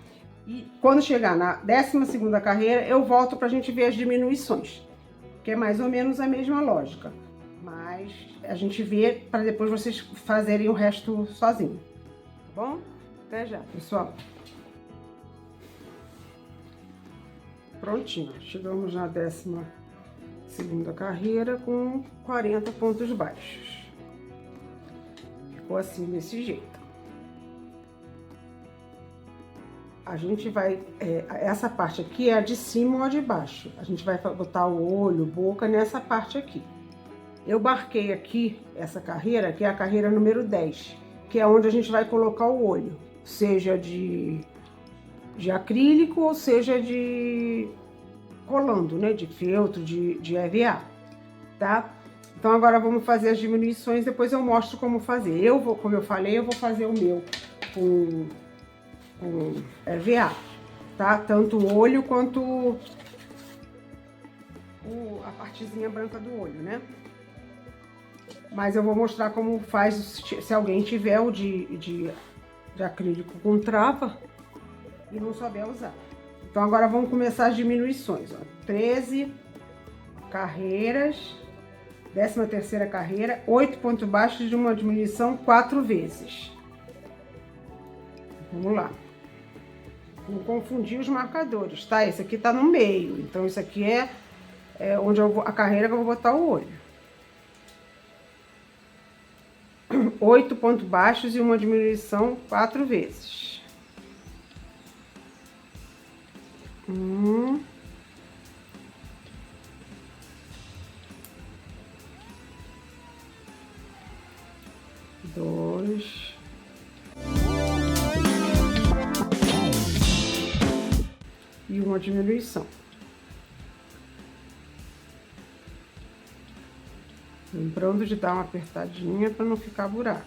Speaker 1: E quando chegar na 12ª carreira eu volto pra gente ver as diminuições, que é mais ou menos a mesma lógica. Mas a gente vê para depois vocês fazerem o resto sozinho, tá bom? Até já, pessoal. Prontinho, chegamos na 12ª carreira com 40 pontos baixos. Ficou assim, desse jeito. A gente vai, essa parte aqui é a de cima ou a de baixo. A gente vai botar o olho, boca nessa parte aqui. Eu marquei aqui essa carreira, que é a carreira número 10, que é onde a gente vai colocar o olho, seja de acrílico ou seja de colando, né, de feltro, de EVA, tá? Então agora vamos fazer as diminuições, depois eu mostro como fazer. Como eu falei, eu vou fazer o meu com EVA, tá? Tanto o olho quanto a partezinha branca do olho, né? Mas eu vou mostrar como faz se alguém tiver o de acrílico com trava e não souber usar. Então agora vamos começar as diminuições, ó. 13 carreiras, 13ª carreira, 8 pontos baixos de uma diminuição 4 vezes. Vamos lá. Não confundir os marcadores, tá? Esse aqui tá no meio, então isso aqui é onde a carreira que eu vou botar o olho. 8 pontos baixos e uma diminuição 4 vezes. 1, 2, e uma diminuição. Lembrando de dar uma apertadinha para não ficar buraco.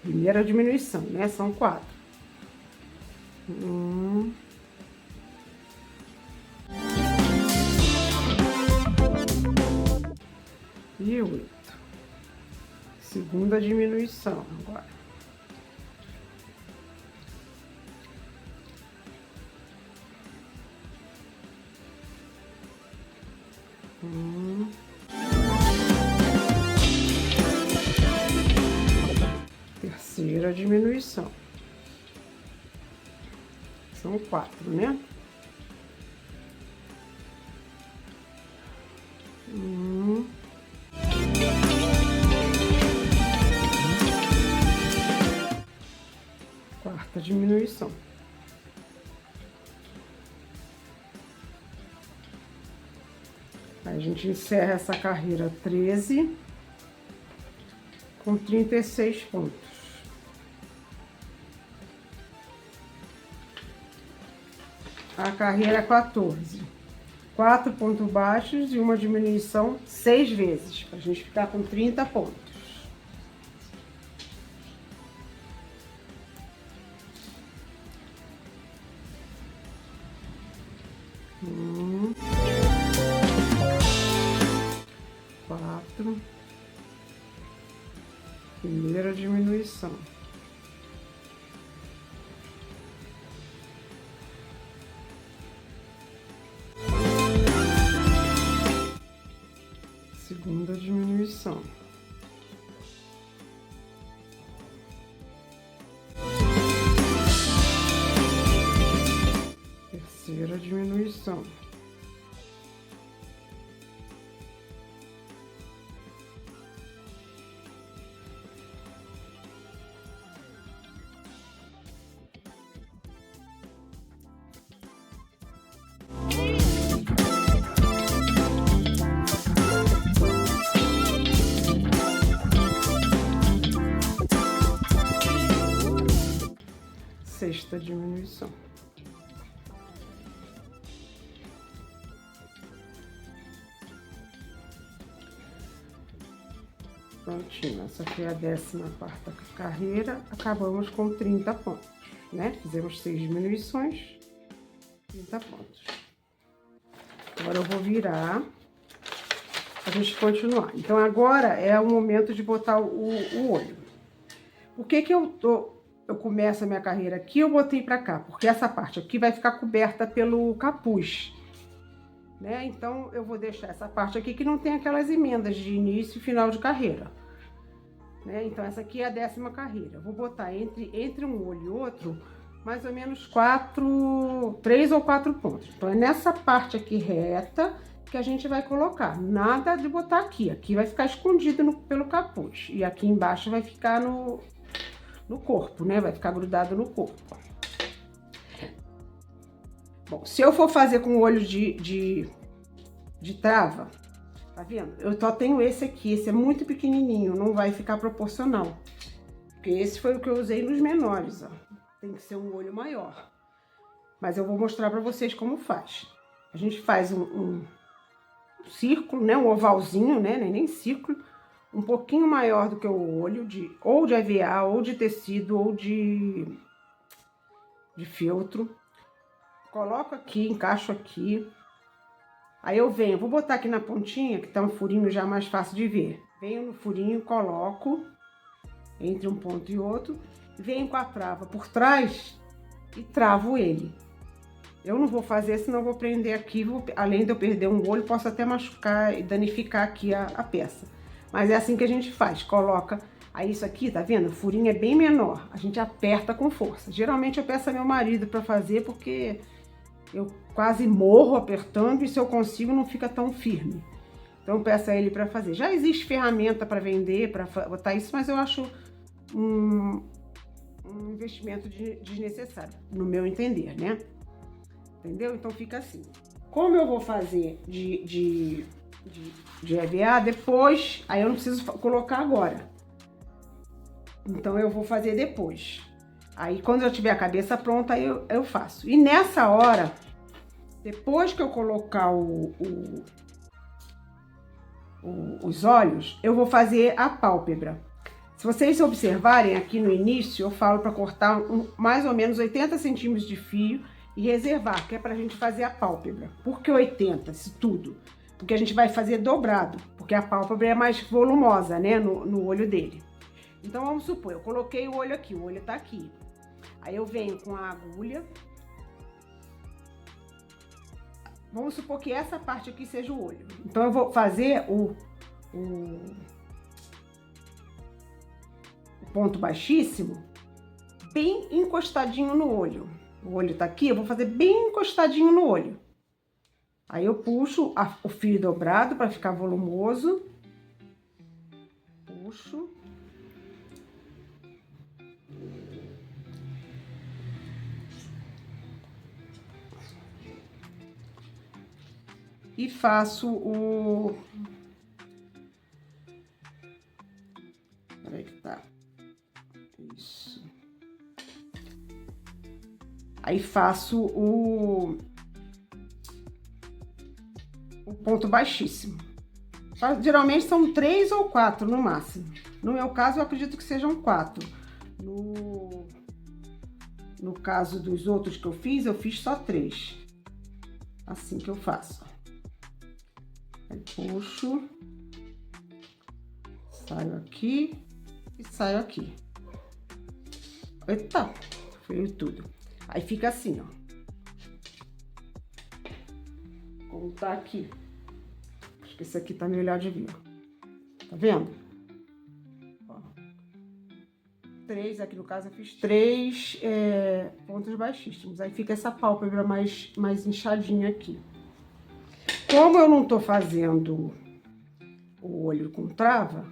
Speaker 1: Primeira diminuição, né? São 4. 1. E 8. Segunda diminuição agora. 1. Terceira diminuição. São 4, né? 1. Quarta diminuição. Aí a gente encerra essa carreira 13 com 36 pontos. A carreira 14. 4 pontos baixos e uma diminuição 6 vezes, para a gente ficar com 30 pontos. Primeira diminuição. Segunda diminuição. Terceira diminuição. Sexta diminuição. Prontinho, essa aqui é a 14ª carreira, acabamos com 30 pontos, né? Fizemos 6 diminuições, 30 pontos. Agora eu vou virar pra gente continuar. Então agora é o momento de botar o olho. Por que que eu começo a minha carreira aqui, eu botei pra cá? Porque essa parte aqui vai ficar coberta pelo capuz, né? Então eu vou deixar essa parte aqui que não tem aquelas emendas de início e final de carreira, né? Então essa aqui é a 10ª carreira. Eu vou botar entre um olho e outro mais ou menos 3 ou 4 pontos. Então é nessa parte aqui reta que a gente vai colocar. Nada de botar aqui. Aqui vai ficar escondido pelo capuz e aqui embaixo vai ficar no corpo, né? Vai ficar grudado no corpo. Bom, se eu for fazer com o olho de trava, tá vendo? Eu só tenho esse aqui, esse é muito pequenininho, não vai ficar proporcional. Porque esse foi o que eu usei nos menores, ó. Tem que ser um olho maior. Mas eu vou mostrar pra vocês como faz. A gente faz um círculo, né? Um ovalzinho, né? Nem círculo. Um pouquinho maior do que o olho, ou de EVA, ou de tecido, ou de feltro. Coloco aqui, encaixo aqui. Aí eu venho, vou botar aqui na pontinha, que tá um furinho já mais fácil de ver. Venho no furinho, coloco entre um ponto e outro. Venho com a trava por trás e travo ele. Eu não vou fazer, senão eu vou prender aqui. Além de eu perder um olho, posso até machucar e danificar aqui a peça. Mas é assim que a gente faz, coloca. Aí isso aqui, tá vendo? O furinho é bem menor, a gente aperta com força. Geralmente eu peço a meu marido pra fazer, porque eu quase morro apertando e se eu consigo não fica tão firme. Então eu peço a ele pra fazer. Já existe ferramenta pra vender, pra botar isso, mas eu acho um investimento desnecessário, no meu entender, né? Entendeu? Então fica assim. Como eu vou fazer de EVA depois, aí eu não preciso colocar agora. Então eu vou fazer depois. Aí quando eu tiver a cabeça pronta, aí eu faço. E nessa hora, depois que eu colocar os olhos, eu vou fazer a pálpebra. Se vocês observarem aqui no início, eu falo para cortar mais ou menos 80 centímetros de fio e reservar, que é pra gente fazer a pálpebra. Por que 80, se tudo? Porque a gente vai fazer dobrado, porque a pálpebra é mais volumosa, né, no olho dele. Então vamos supor, eu coloquei o olho aqui, o olho tá aqui. Aí eu venho com a agulha. Vamos supor que essa parte aqui seja o olho. Então eu vou fazer o ponto baixíssimo bem encostadinho no olho. O olho tá aqui, eu vou fazer bem encostadinho no olho. Aí eu puxo o fio dobrado para ficar volumoso. Puxo. E faço o... Peraí que tá. Isso. Aí faço o ponto baixíssimo. Geralmente são 3 ou 4 no máximo. No meu caso, eu acredito que sejam 4. No caso dos outros que eu fiz só 3. Assim que eu faço. Aí puxo. Saio aqui. e saio aqui. Eita, foi tudo. Aí fica assim, ó. Como tá aqui. Acho que esse aqui tá melhor de ver, ó. Tá vendo? Ó. 3, aqui no caso eu fiz 3 pontos baixíssimos. Aí fica essa pálpebra mais inchadinha aqui. Como eu não tô fazendo o olho com trava,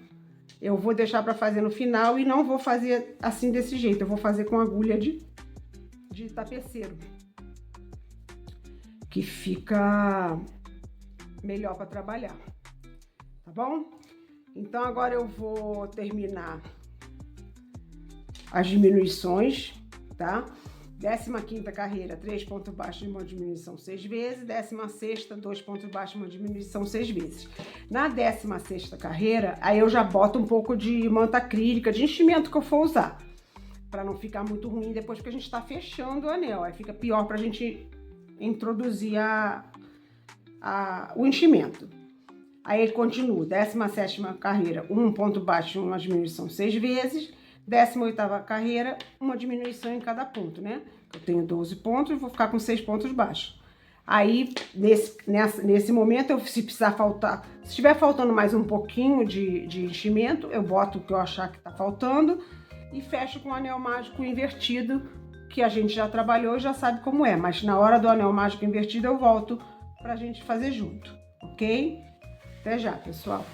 Speaker 1: eu vou deixar pra fazer no final e não vou fazer assim desse jeito. Eu vou fazer com agulha de tapeceiro, que fica melhor pra trabalhar, tá bom? Então agora eu vou terminar as diminuições, tá? 15ª carreira, 3 pontos baixos, uma diminuição 6 vezes. 16ª, 2 pontos baixos, uma diminuição 6 vezes. Na 16ª carreira, aí eu já boto um pouco de manta acrílica, de enchimento que eu for usar, para não ficar muito ruim depois que a gente tá fechando o anel. Aí fica pior pra gente introduzir o enchimento. Aí continua, 17ª carreira, 1 ponto baixo, uma diminuição 6 vezes. 18ª carreira, uma diminuição em cada ponto, né? Eu tenho 12 pontos e vou ficar com 6 pontos baixos. Aí, nesse momento, se precisar faltar, se estiver faltando mais um pouquinho de enchimento, eu boto o que eu achar que tá faltando e fecho com o anel mágico invertido, que a gente já trabalhou e já sabe como é. Mas na hora do anel mágico invertido, eu volto pra gente fazer junto, ok? Até já, pessoal.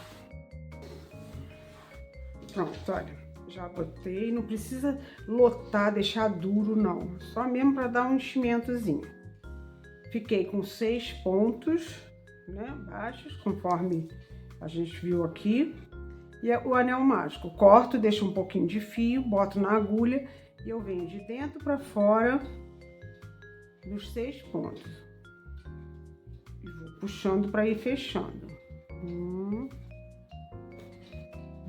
Speaker 1: Pronto, olha. Já botei, não precisa lotar, deixar duro, não. Só mesmo para dar um enchimentozinho. Fiquei com 6 pontos, né, baixos, conforme a gente viu aqui. E o anel mágico, corto, deixo um pouquinho de fio, boto na agulha e eu venho de dentro para fora dos 6 pontos. E vou puxando para ir fechando. 1,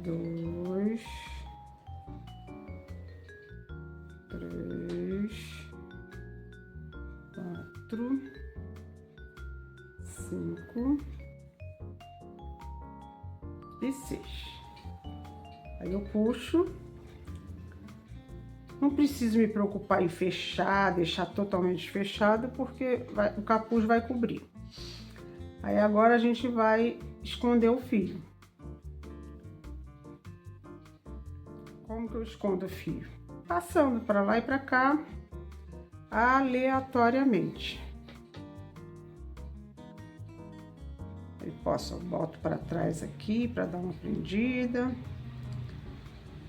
Speaker 1: 2, 3, 4, 5 e 6. Aí eu puxo. Não preciso me preocupar em fechar, deixar totalmente fechado, porque o capuz vai cobrir. Aí agora a gente vai esconder o fio. Como que eu escondo o fio? Passando para lá e para cá, aleatoriamente. Aí boto para trás aqui para dar uma prendida.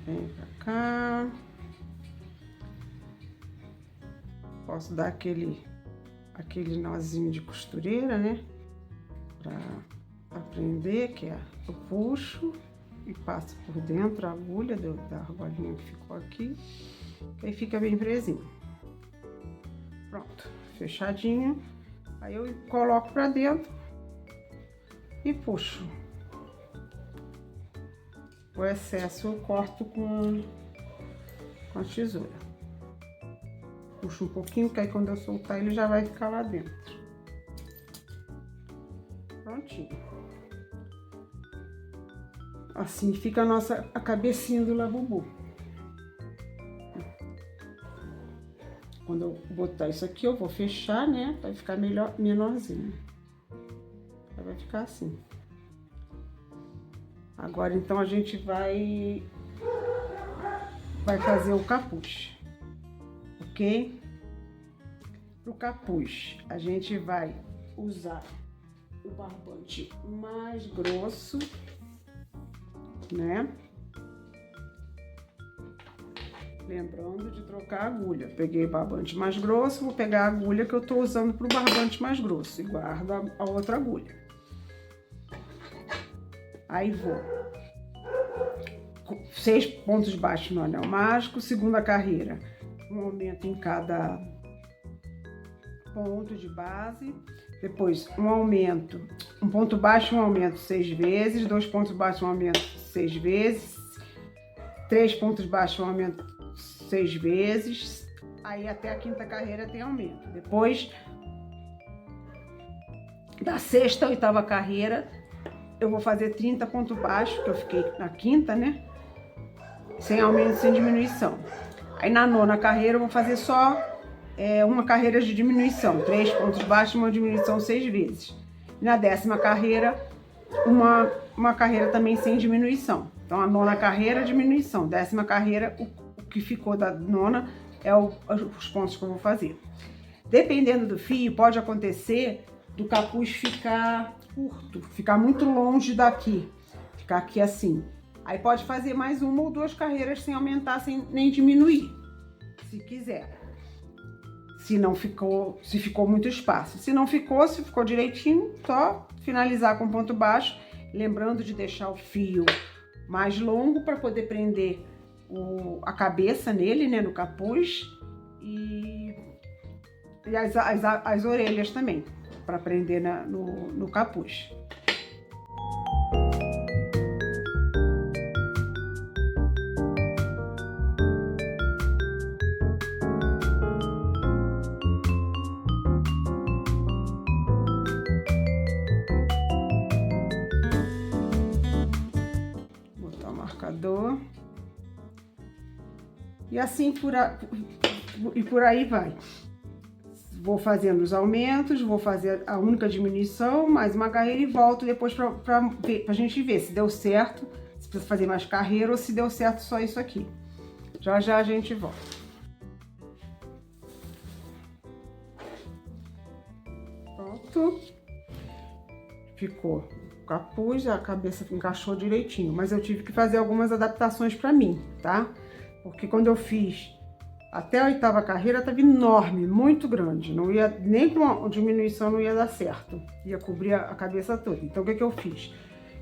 Speaker 1: Vem para cá. Posso dar aquele nozinho de costureira, né? Para prender, que é eu puxo e passo por dentro a agulha da argolinha que ficou aqui, que aí fica bem presinho. Pronto, fechadinho. Aí eu coloco pra dentro e puxo. O excesso eu corto com a tesoura. Puxo um pouquinho, que aí quando eu soltar ele já vai ficar lá dentro. Prontinho. Assim fica a cabecinha do labubu. Quando eu botar isso aqui, eu vou fechar, né? Vai ficar menorzinho. Vai ficar assim. Agora, então, a gente vai fazer o capuz, ok? Pro capuz, a gente vai usar o barbante mais grosso, né? Lembrando de trocar a agulha. Peguei barbante mais grosso, vou pegar a agulha que eu tô usando pro barbante mais grosso e guardo a outra agulha. Aí vou 6 pontos baixos no anel mágico, segunda carreira, um aumento em cada ponto de base. Depois um ponto baixo, um aumento 6 vezes, 2 pontos baixos, um aumento 6 vezes, 3 pontos baixos, um aumento 6 vezes, aí até a quinta carreira tem aumento. Depois da sexta, oitava carreira, eu vou fazer 30 pontos baixos, que eu fiquei na quinta, né? sem aumento, sem diminuição. Aí na 9ª carreira eu vou fazer só uma carreira de diminuição, 3 pontos baixos, uma diminuição 6 vezes. E na 10ª carreira, uma carreira também sem diminuição. Então a 9ª carreira, diminuição. 10ª carreira, o que ficou da 9ª é os pontos que eu vou fazer. Dependendo do fio, pode acontecer do capuz ficar curto, ficar muito longe daqui, ficar aqui assim. Aí pode fazer mais 1 ou 2 carreiras sem aumentar, sem nem diminuir, se quiser. Se ficou muito espaço. Se não ficou, se ficou direitinho, só finalizar com ponto baixo, lembrando de deixar o fio mais longo para poder prender a cabeça nele, né, no capuz, e as orelhas também, para prender no capuz. Botar o marcador. E assim por aí vai. Vou fazendo os aumentos, vou fazer a única diminuição, mais uma carreira e volto depois pra gente ver se deu certo, se precisa fazer mais carreira ou se deu certo só isso aqui. Já já a gente volta. Pronto. Ficou o capuz, a cabeça encaixou direitinho, mas eu tive que fazer algumas adaptações pra mim, tá? Porque quando eu fiz até a 8ª carreira, estava enorme, muito grande. Não ia, nem com uma diminuição não ia dar certo. Ia cobrir a cabeça toda. Então, o que eu fiz?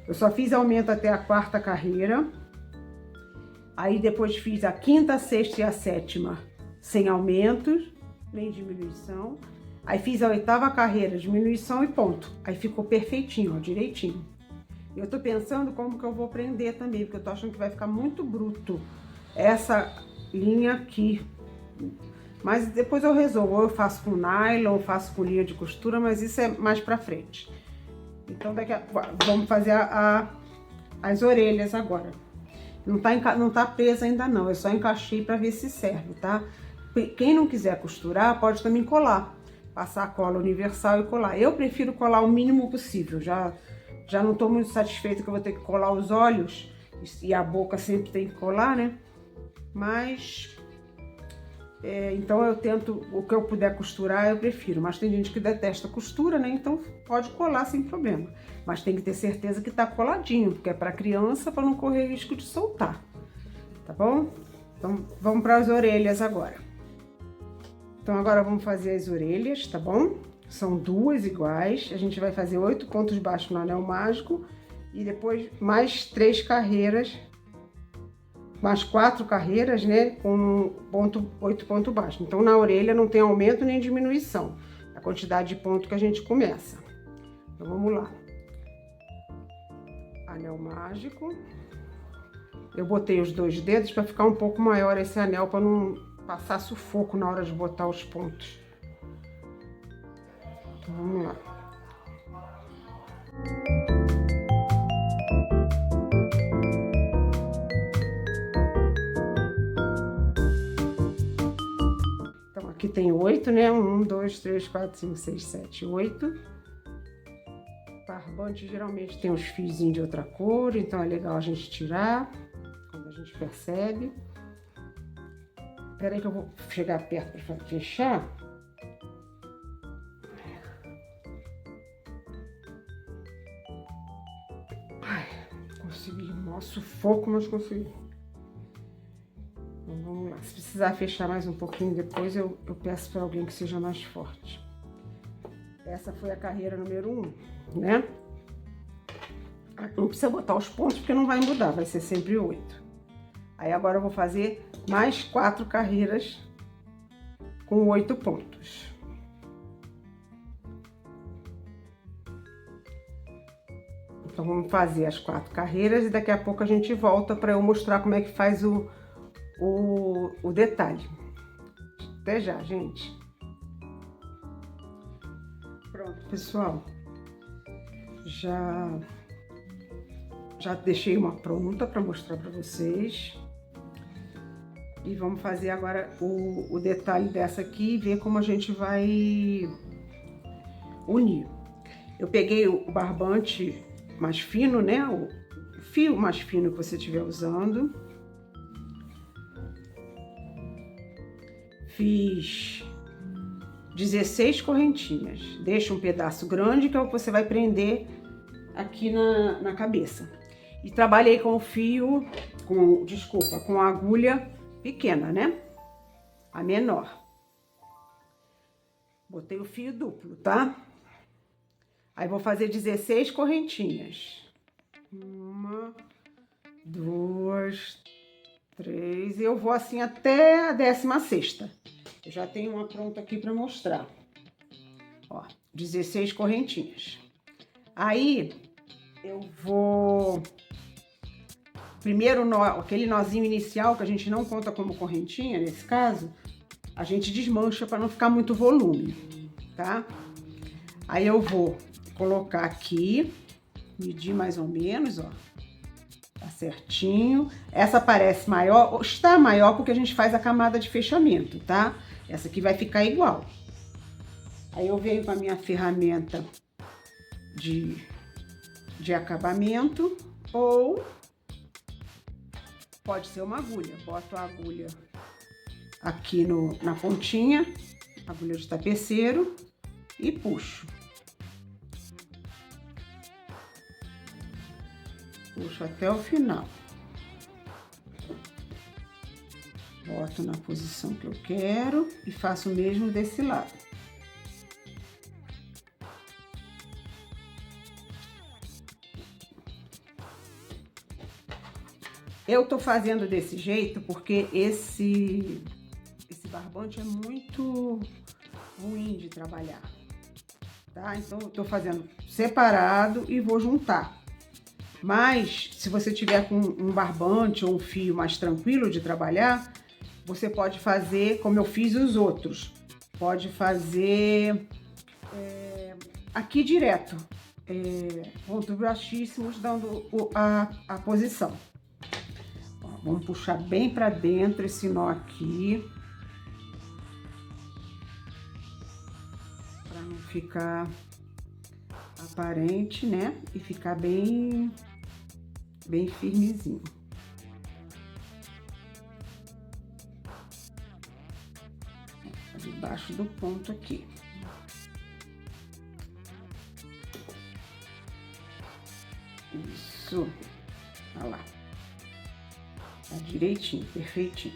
Speaker 1: Eu só fiz aumento até a 4ª carreira. Aí, depois fiz a 5ª, 6ª e a 7ª sem aumentos, nem diminuição. Aí, fiz a 8ª carreira, diminuição e ponto. Aí, ficou perfeitinho, ó, direitinho. Eu tô pensando como que eu vou prender também, porque eu tô achando que vai ficar muito bruto essa linha aqui. Mas depois eu resolvo, ou eu faço com nylon, ou faço com linha de costura, mas isso é mais pra frente. Então vamos fazer as orelhas agora. Não tá presa ainda não, eu só encaixei pra ver se serve, tá? Quem não quiser costurar, pode também colar. Passar a cola universal e colar. Eu prefiro colar o mínimo possível, já não tô muito satisfeita que eu vou ter que colar os olhos, e a boca sempre tem que colar, né? Mas então eu tento, o que eu puder costurar eu prefiro, mas tem gente que detesta costura, né? Então pode colar sem problema, mas tem que ter certeza que tá coladinho, porque é para criança, para não correr risco de soltar, tá bom? Então vamos para as orelhas agora. Então agora vamos fazer as orelhas, tá bom? São 2 iguais, a gente vai fazer 8 pontos baixos no anel mágico e depois mais 3 carreiras, mais 4 carreiras, né, com 8 pontos baixos. Então, na orelha não tem aumento nem diminuição, a quantidade de ponto que a gente começa. Então, vamos lá. Anel mágico. Eu botei os 2 dedos para ficar um pouco maior esse anel, para não passar sufoco na hora de botar os pontos. Então, vamos lá. Aqui tem 8, né? 1, 2, 3, 4, 5, 6, 7, 8. Barbante geralmente tem uns fiozinhos de outra cor, então é legal a gente tirar quando a gente percebe. Espera aí que eu vou chegar perto para fechar. Ai, consegui. Mó sufoco, mas consegui. Então, vamos lá. Se precisar fechar mais um pouquinho depois, eu peço para alguém que seja mais forte. Essa foi a carreira número 1, né? Não precisa botar os pontos porque não vai mudar, vai ser sempre 8. Aí agora eu vou fazer mais 4 carreiras com 8 pontos. Então vamos fazer as 4 carreiras e daqui a pouco a gente volta para eu mostrar como é que faz o detalhe. Até já, gente. Pronto, pessoal. Já deixei uma pronta para mostrar para vocês. E vamos fazer agora o detalhe dessa aqui e ver como a gente vai unir. Eu peguei o barbante mais fino, né? O fio mais fino que você estiver usando. Fiz 16 correntinhas. Deixa um pedaço grande que é o que você vai prender aqui na cabeça. E trabalhei com o fio, com a agulha pequena, né? A menor. Botei o fio duplo, tá? Aí vou fazer 16 correntinhas. 1, 2, 3. E eu vou assim até a 16ª. Eu já tenho uma pronta aqui para mostrar. Ó, 16 correntinhas. Aí eu vou... Primeiro nó, aquele nozinho inicial que a gente não conta como correntinha, nesse caso, a gente desmancha para não ficar muito volume, tá? Aí eu vou colocar aqui, medir mais ou menos, ó. Tá certinho. Essa parece maior, está maior porque a gente faz a camada de fechamento, tá? Essa aqui vai ficar igual. Aí eu venho com a minha ferramenta de acabamento, ou pode ser uma agulha. Boto a agulha aqui na pontinha, agulha de tapeceiro, e puxo. Puxo até o final. Boto na posição que eu quero e faço o mesmo desse lado. Eu tô fazendo desse jeito porque esse barbante é muito ruim de trabalhar, tá? Então eu tô fazendo separado e vou juntar. Mas se você tiver com um barbante ou um fio mais tranquilo de trabalhar, você pode fazer como eu fiz os outros. Pode fazer aqui direto, pontos baixíssimos, dando a posição. Vamos puxar bem para dentro esse nó aqui, para não ficar aparente, né? E ficar bem firmezinho. Debaixo do ponto aqui. Isso. Olha lá. Tá direitinho, perfeitinho.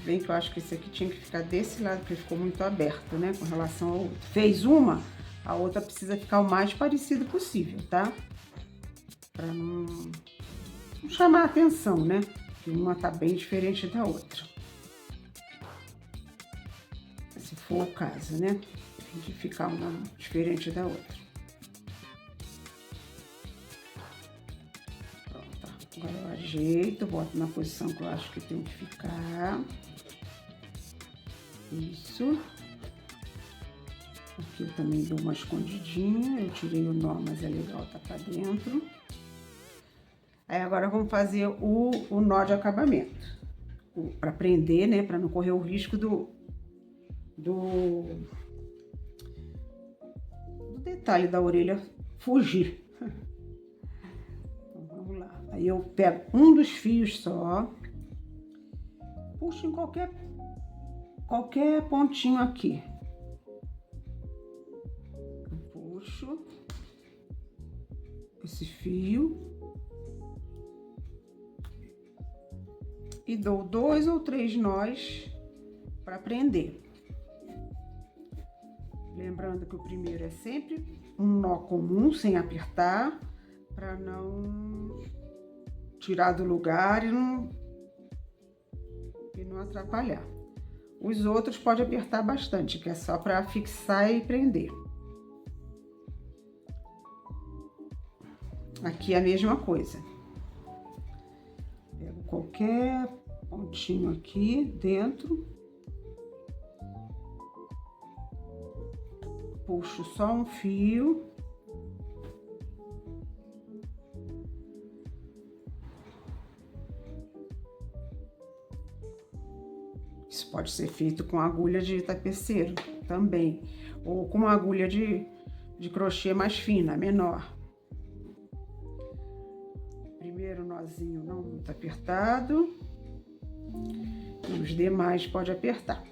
Speaker 1: Bem que eu acho que esse aqui tinha que ficar desse lado, porque ficou muito aberto, né, com relação ao outro. Fez uma, a outra precisa ficar o mais parecido possível, tá? Pra não chamar a atenção, né? Que uma tá bem diferente da outra. Se for o caso, né? Tem que ficar uma diferente da outra. Agora eu ajeito, boto na posição que eu acho que tem que ficar. Isso. Aqui eu também dou uma escondidinha. Eu tirei o nó, mas é legal tá pra dentro. Aí agora vamos fazer o nó de acabamento. Pra prender, né? Pra não correr o risco do detalhe da orelha fugir. Aí eu pego um dos fios só, puxo em qualquer pontinho aqui. Eu puxo esse fio e dou 2 ou 3 nós para prender. Lembrando que o primeiro é sempre um nó comum, sem apertar, para não tirar do lugar e não atrapalhar. Os outros pode apertar bastante, que é só para fixar e prender. Aqui é a mesma coisa. Pego qualquer pontinho aqui dentro. Puxo só um fio. Isso pode ser feito com agulha de tapeceiro também, ou com uma agulha de crochê mais fina, menor. Primeiro nozinho não muito apertado, e os demais pode apertar.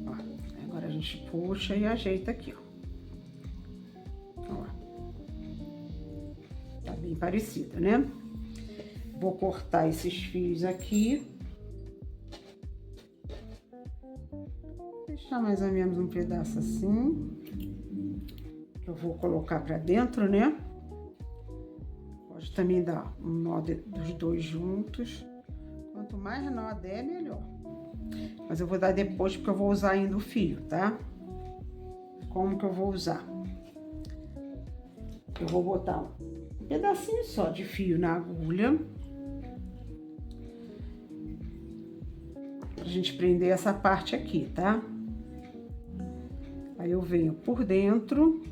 Speaker 1: Ó, agora a gente puxa e ajeita aqui, ó. Tá bem parecido, né? Vou cortar esses fios aqui. Deixar mais ou menos um pedaço assim. Que eu vou colocar pra dentro, né? Pode também dar um nó dos dois juntos. Quanto mais nó der, melhor. Mas eu vou dar depois, porque eu vou usar ainda o fio, tá? Como que eu vou usar? Eu vou botar um pedacinho só de fio na agulha. Pra gente prender essa parte aqui, tá? Aí eu venho por dentro,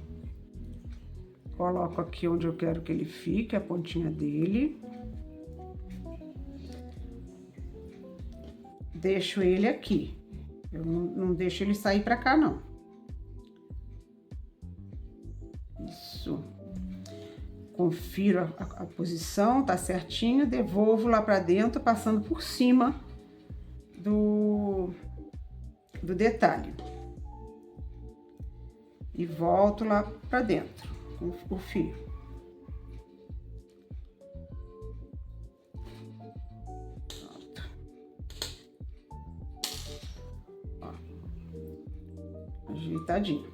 Speaker 1: coloco aqui onde eu quero que ele fique, a pontinha dele. Deixo ele aqui. Eu não deixo ele sair pra cá, não. Isso. Confiro a posição, tá certinho, devolvo lá pra dentro, passando por cima do detalhe. E volto lá pra dentro com o fio. Pronto. Ó. Ajeitadinho.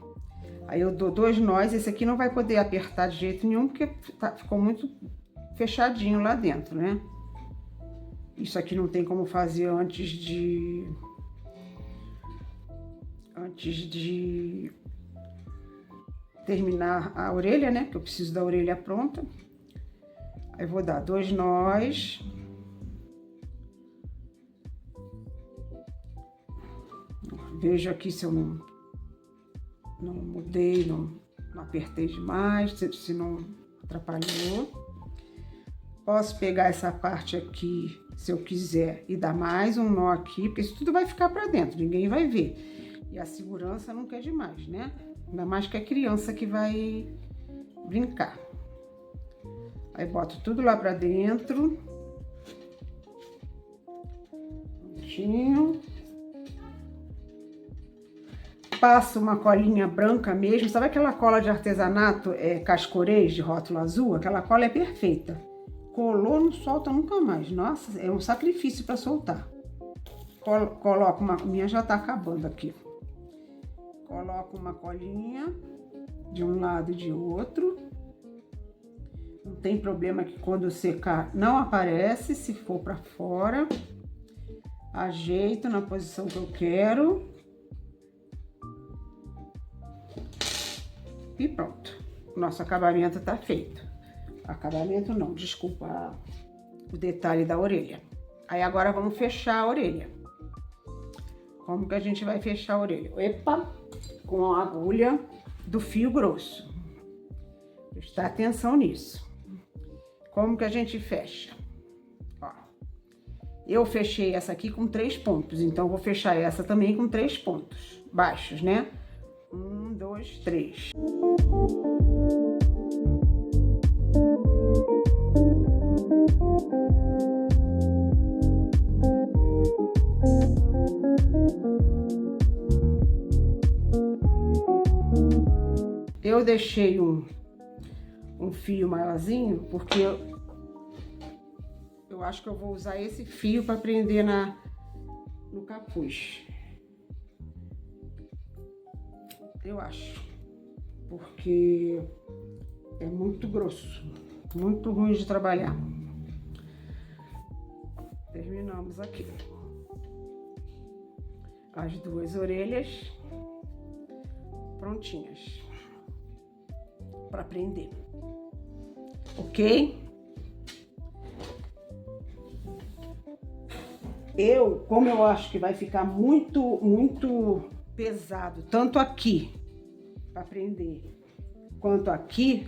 Speaker 1: Aí eu dou 2 nós, esse aqui não vai poder apertar de jeito nenhum, porque ficou muito fechadinho lá dentro, né? Isso aqui não tem como fazer antes de terminar a orelha, né? Que eu preciso da orelha pronta. Aí vou dar 2 nós. Vejo aqui se eu não mudei, não apertei demais, se não atrapalhou. Posso pegar essa parte aqui, se eu quiser, e dar mais um nó aqui, porque isso tudo vai ficar pra dentro, ninguém vai ver. E a segurança nunca é demais, né? Ainda mais que é criança que vai brincar. Aí boto tudo lá pra dentro. Prontinho. Passo uma colinha branca mesmo. Sabe aquela cola de artesanato, cascorês de rótulo azul? Aquela cola é perfeita. Colou, não solta nunca mais. Nossa, é um sacrifício para soltar. Coloco uma... minha já tá acabando aqui. Coloco uma colinha de um lado e de outro. Não tem problema que quando secar não aparece, se for para fora. Ajeito na posição que eu quero. E pronto. Nosso acabamento tá feito. Acabamento não, desculpa, o detalhe da orelha. Aí agora vamos fechar a orelha. Como que a gente vai fechar a orelha? Epa! Com a agulha do fio grosso. Prestar atenção nisso. Como que a gente fecha? Ó, eu fechei essa aqui com 3 pontos, então vou fechar essa também com 3 pontos baixos, né? 1, 2, 3. Eu deixei um fio maiorzinho, porque eu acho que eu vou usar esse fio para prender no capuz. Eu acho, porque é muito grosso, muito ruim de trabalhar. Terminamos aqui. As 2 orelhas prontinhas para prender, ok? Como eu acho que vai ficar muito pesado, tanto aqui para prender, quanto aqui,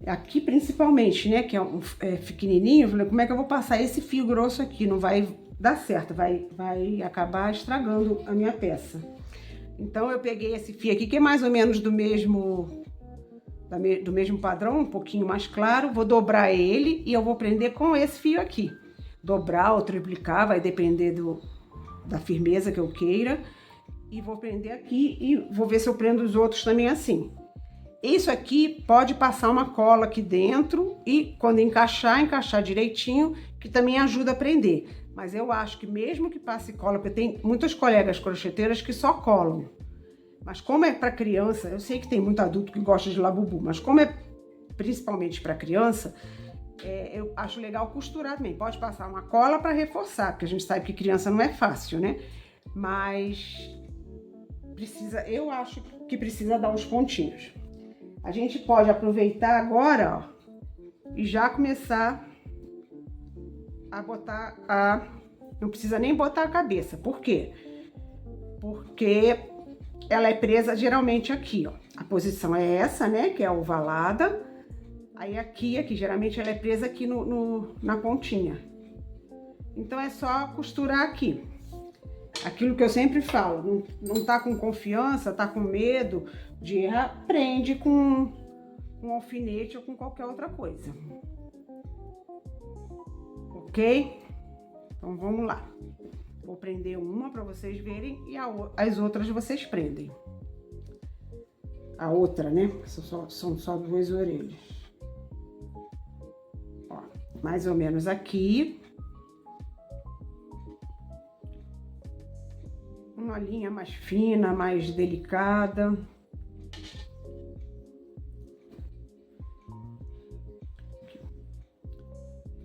Speaker 1: aqui principalmente, né, que é pequenininho, eu falei, como é que eu vou passar esse fio grosso aqui? Não vai dar certo, vai acabar estragando a minha peça. Então eu peguei esse fio aqui, que é mais ou menos do mesmo padrão, um pouquinho mais claro, vou dobrar ele e eu vou prender com esse fio aqui. Dobrar ou triplicar, vai depender da firmeza que eu queira. E vou prender aqui e vou ver se eu prendo os outros também assim. Isso aqui pode passar uma cola aqui dentro e quando encaixar direitinho, que também ajuda a prender. Mas eu acho que mesmo que passe cola, porque tem muitas colegas crocheteiras que só colam. Mas como é para criança, eu sei que tem muito adulto que gosta de labubu, mas como é principalmente para criança, eu acho legal costurar também. Pode passar uma cola para reforçar, porque a gente sabe que criança não é fácil, né? Mas eu acho que precisa dar uns pontinhos. A gente pode aproveitar agora, ó, e já começar a botar não precisa nem botar a cabeça. Por quê? Porque ela é presa geralmente aqui, ó. A posição é essa, né, que é ovalada. Aí aqui, geralmente ela é presa aqui na pontinha. Então é só costurar aqui. Aquilo que eu sempre falo, não tá com confiança, tá com medo de errar, prende com um alfinete ou com qualquer outra coisa. Ok? Então vamos lá. Vou prender uma para vocês verem e as outras vocês prendem. A outra, né? São só duas orelhas. Ó, mais ou menos aqui. Uma linha mais fina, mais delicada.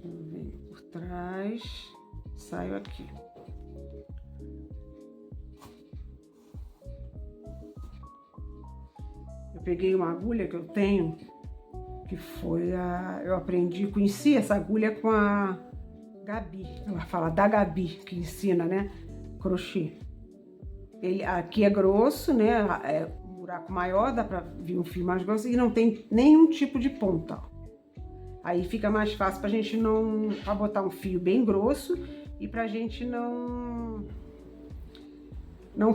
Speaker 1: Venho por trás, saio aqui. Eu peguei uma agulha que eu tenho, que foi eu aprendi, conheci essa agulha com a Gabi. Ela fala da Gabi, que ensina, né, crochê. Ele aqui é grosso, né? É um buraco maior, dá pra vir um fio mais grosso e não tem nenhum tipo de ponta. Ó. Aí fica mais fácil pra gente pra botar um fio bem grosso e pra gente não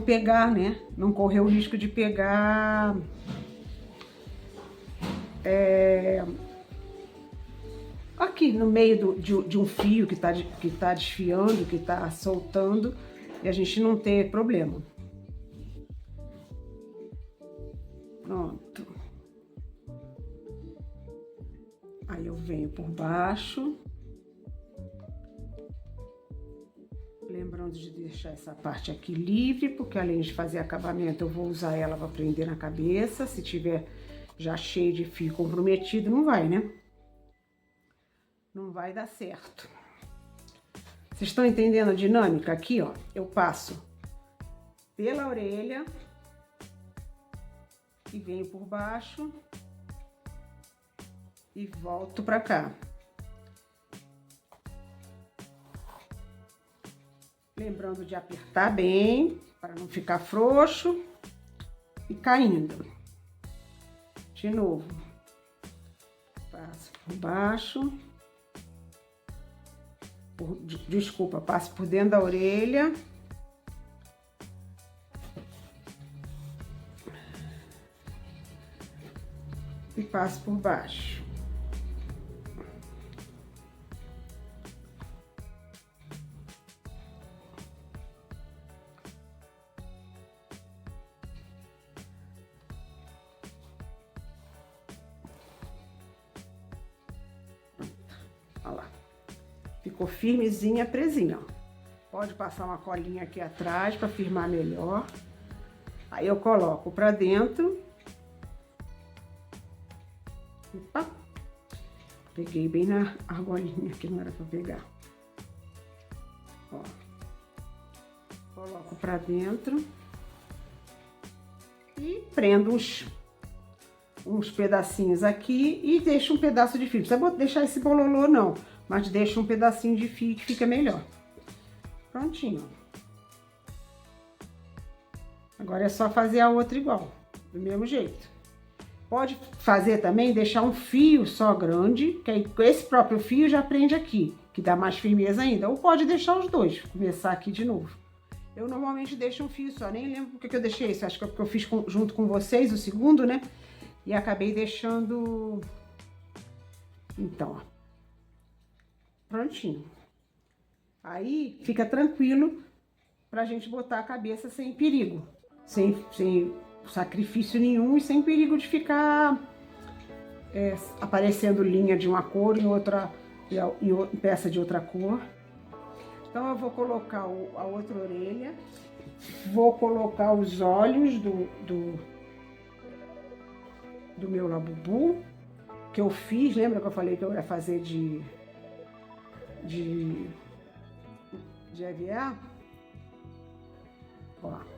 Speaker 1: pegar, né? Não correr o risco de pegar aqui no meio de um fio que tá desfiando, que tá soltando e a gente não ter problema. Pronto. Aí eu venho por baixo. Lembrando de deixar essa parte aqui livre, porque além de fazer acabamento, eu vou usar ela para prender na cabeça. Se tiver já cheio de fio comprometido, não vai, né? Não vai dar certo. Vocês estão entendendo a dinâmica aqui, ó? Eu passo pela orelha e venho por baixo e volto pra cá. Lembrando de apertar bem, para não ficar frouxo e caindo. De novo. Passo por baixo. Desculpa, passo por dentro da orelha. E passo por baixo. Olha lá. Ficou firmezinha, presinha, ó. Pode passar uma colinha aqui atrás para firmar melhor. Aí eu coloco pra dentro. Opa! Peguei bem na argolinha que não era pra pegar. Ó. Coloco pra dentro. E prendo uns pedacinhos aqui e deixo um pedaço de fio. Não precisa deixar esse bololô não, mas deixa um pedacinho de fio que fica melhor. Prontinho. Agora é só fazer a outra igual, do mesmo jeito. Pode fazer também, deixar um fio só grande, que aí com esse próprio fio já prende aqui, que dá mais firmeza ainda. Ou pode deixar os dois, começar aqui de novo. Eu normalmente deixo um fio só, nem lembro porque que eu deixei isso. Acho que é porque eu fiz junto com vocês, o segundo, né? E acabei deixando... Então, ó. Prontinho. Aí fica tranquilo pra gente botar a cabeça sem perigo. Sem sacrifício nenhum e sem perigo de ficar aparecendo linha de uma cor em outra, em peça de outra cor. Então eu vou colocar a outra orelha, vou colocar os olhos do meu labubu, que eu fiz, lembra que eu falei que eu ia fazer de EVA? Ó.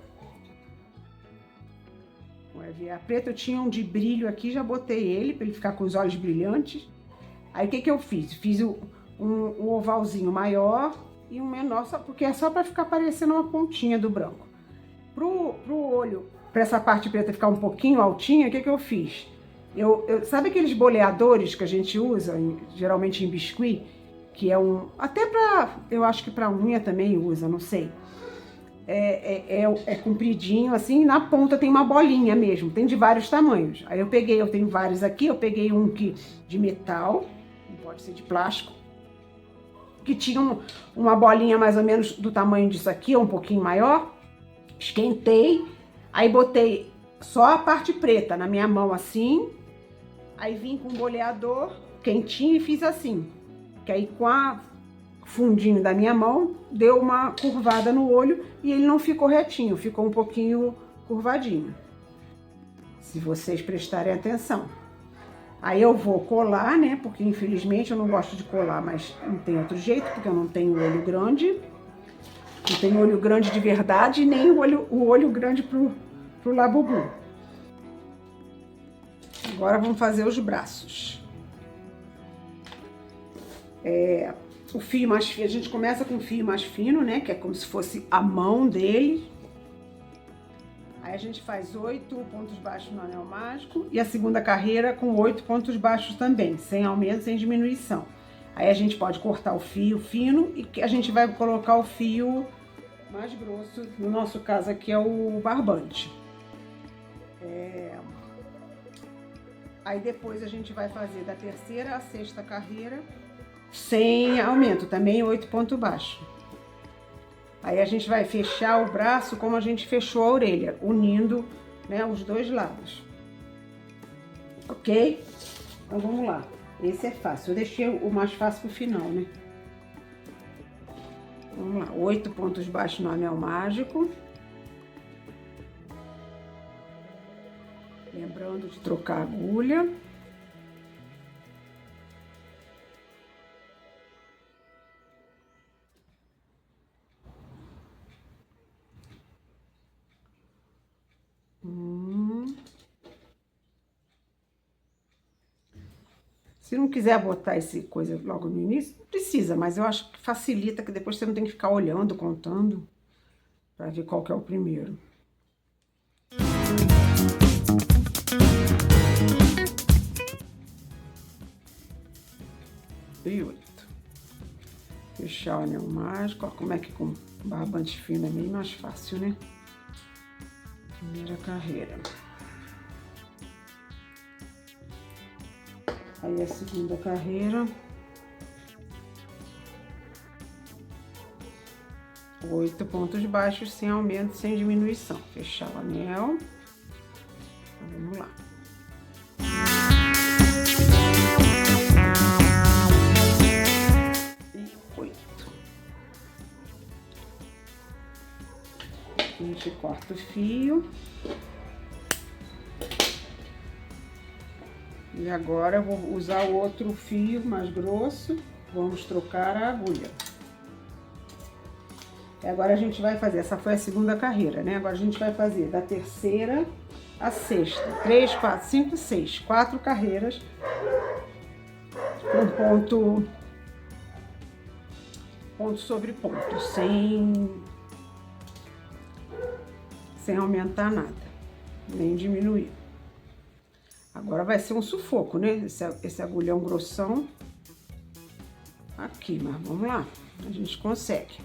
Speaker 1: O EVA preto, eu tinha um de brilho aqui, já botei ele para ele ficar com os olhos brilhantes. Aí o que eu fiz? Fiz um ovalzinho maior e um menor, porque é só para ficar parecendo uma pontinha do branco. Pro olho, para essa parte preta ficar um pouquinho altinha, o que eu fiz? Sabe aqueles boleadores que a gente usa, geralmente em biscuit, que é até para, eu acho que para unha também usa, não sei. É compridinho assim, na ponta tem uma bolinha mesmo, tem de vários tamanhos. Aí eu tenho vários aqui, eu peguei um de metal, não pode ser de plástico, que tinha uma bolinha mais ou menos do tamanho disso aqui, ou um pouquinho maior. Esquentei, aí botei só a parte preta na minha mão assim, aí vim com um boleador quentinho e fiz assim, que aí com a fundinho da minha mão deu uma curvada no olho e ele não ficou retinho, ficou um pouquinho curvadinho, se vocês prestarem atenção. Aí eu vou colar, né, porque infelizmente eu não gosto de colar, mas não tem outro jeito, porque eu não tenho olho grande. Não tenho olho grande de verdade, nem o olho grande pro labubu. Agora vamos fazer os braços. O fio mais fino, a gente começa com o fio mais fino, né, que é como se fosse a mão dele. Aí a gente faz 8 pontos baixos no anel mágico e a segunda carreira com 8 pontos baixos também, sem aumento, sem diminuição. Aí a gente pode cortar o fio fino e a gente vai colocar o fio mais grosso, no nosso caso aqui é o barbante. Aí depois a gente vai fazer da terceira à sexta carreira sem aumento, também 8 pontos baixos. Aí a gente vai fechar o braço como a gente fechou a orelha, unindo, né, os dois lados. Ok? Então vamos lá. Esse é fácil. Eu deixei o mais fácil pro final, né? Vamos lá. 8 pontos baixos no anel mágico. Lembrando de trocar a agulha. Se não quiser botar esse coisa logo no início, não precisa, mas eu acho que facilita, que depois você não tem que ficar olhando, contando, para ver qual que é o primeiro. E 8. Fechar o anel mágico, ó, como é que com barbante fino é bem mais fácil, né? Primeira carreira. Aí a segunda carreira, 8 pontos baixos, sem aumento, sem diminuição. Fechar o anel. Então, vamos lá. E 8. A gente corta o fio. E agora eu vou usar o outro fio mais grosso, vamos trocar a agulha. E agora a gente vai fazer, essa foi a segunda carreira, né? Agora a gente vai fazer da terceira à sexta. 3, 4, 5, 6. 4 carreiras com ponto sobre ponto, sem aumentar nada, nem diminuir. Agora vai ser um sufoco, né? Esse agulhão grossão aqui, mas vamos lá, a gente consegue.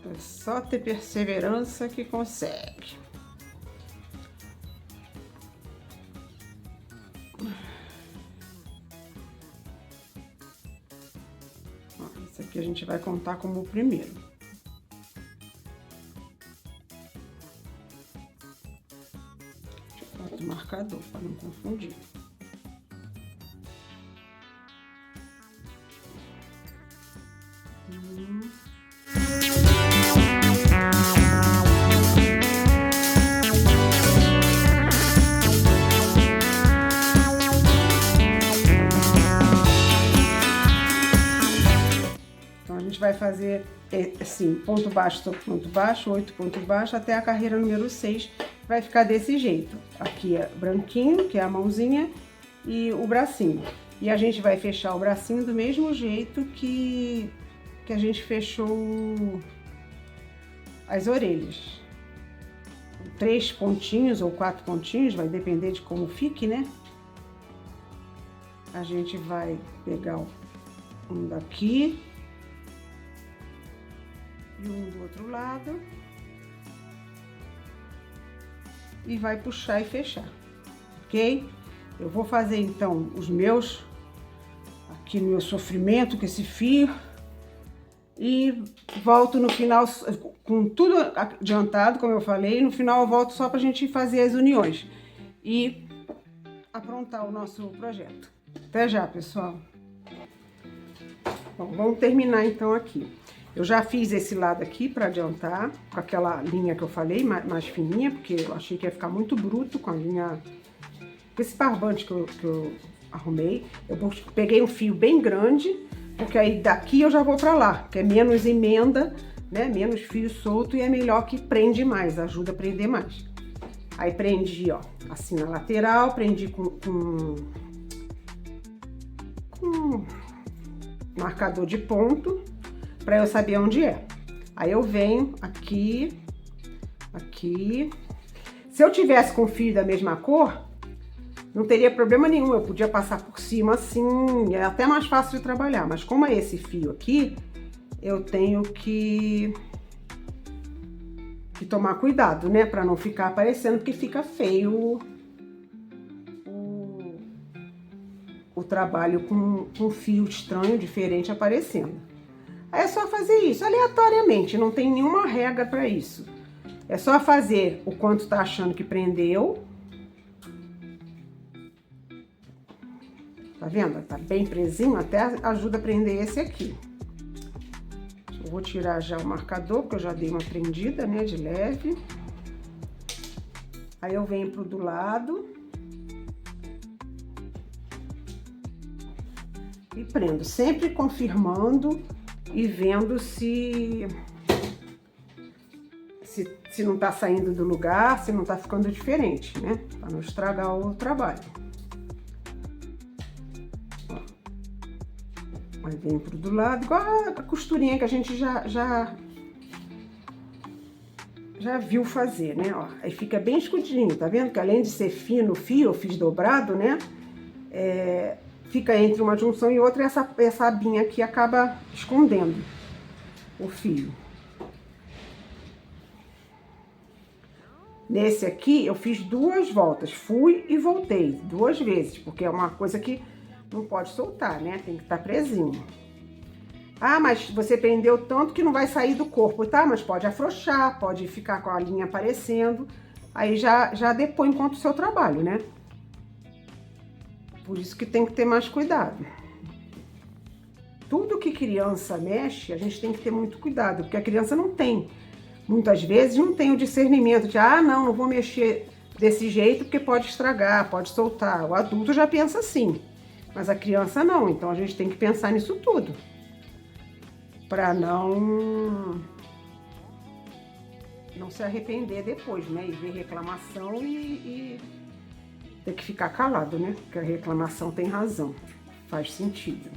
Speaker 1: É só ter perseverança que consegue. Esse aqui a gente vai contar como o primeiro. Deixa eu botar o marcador para não confundir. Vai fazer assim, ponto baixo sobre ponto baixo, 8 ponto baixo, até a carreira número 6, vai ficar desse jeito. Aqui é branquinho, que é a mãozinha, e o bracinho. E a gente vai fechar o bracinho do mesmo jeito que a gente fechou as orelhas. 3 pontinhos ou 4 pontinhos, vai depender de como fique, né? A gente vai pegar um daqui e um do outro lado e vai puxar e fechar, ok? Eu vou fazer então os meus aqui no meu sofrimento com esse fio e volto no final com tudo adiantado, como eu falei. No final eu volto só pra gente fazer as uniões e aprontar o nosso projeto. Até já, pessoal. Bom, vamos terminar então aqui. Eu já fiz esse lado aqui para adiantar, com aquela linha que eu falei, mais fininha, porque eu achei que ia ficar muito bruto com a linha, com esse barbante que eu arrumei. Eu peguei um fio bem grande, porque aí daqui eu já vou para lá, que é menos emenda, né, menos fio solto e é melhor que prende mais, ajuda a prender mais. Aí prendi, ó, assim na lateral, prendi com marcador de ponto, para eu saber onde é. Aí eu venho aqui, aqui. Se eu tivesse com fio da mesma cor, não teria problema nenhum, eu podia passar por cima assim, é até mais fácil de trabalhar. Mas como é esse fio aqui, eu tenho que tomar cuidado, né? Para não ficar aparecendo, porque fica feio o trabalho com fio estranho, diferente aparecendo. Aí é só fazer isso aleatoriamente, não tem nenhuma regra para isso. É só fazer o quanto tá achando que prendeu. Tá vendo? Tá bem presinho, até ajuda a prender esse aqui. Eu vou tirar já o marcador, porque eu já dei uma prendida, né, de leve. Aí eu venho pro do lado. E prendo, sempre confirmando e vendo se não tá saindo do lugar, se não tá ficando diferente, né? Pra não estragar o trabalho. Ó. Aí vem pro do lado, igual a costurinha que a gente já viu fazer, né? Ó, aí fica bem escudinho, tá vendo? Que além de ser fino o fio, eu fiz dobrado, né? Fica entre uma junção e outra, e essa abinha aqui acaba escondendo o fio. Nesse aqui, eu fiz 2 voltas, fui e voltei 2 vezes, porque é uma coisa que não pode soltar, né? Tem que estar presinho. Ah, mas você prendeu tanto que não vai sair do corpo, tá? Mas pode afrouxar, pode ficar com a linha aparecendo, aí já depõe quanto o seu trabalho, né? Por isso que tem que ter mais cuidado. Tudo que criança mexe, a gente tem que ter muito cuidado, porque a criança não tem, muitas vezes, não tem o discernimento de, ah, não vou mexer desse jeito porque pode estragar, pode soltar. O adulto já pensa assim, mas a criança não, então a gente tem que pensar nisso tudo, para não se arrepender depois, né, e ver reclamação e ter que ficar calado, né? Porque a reclamação tem razão, faz sentido.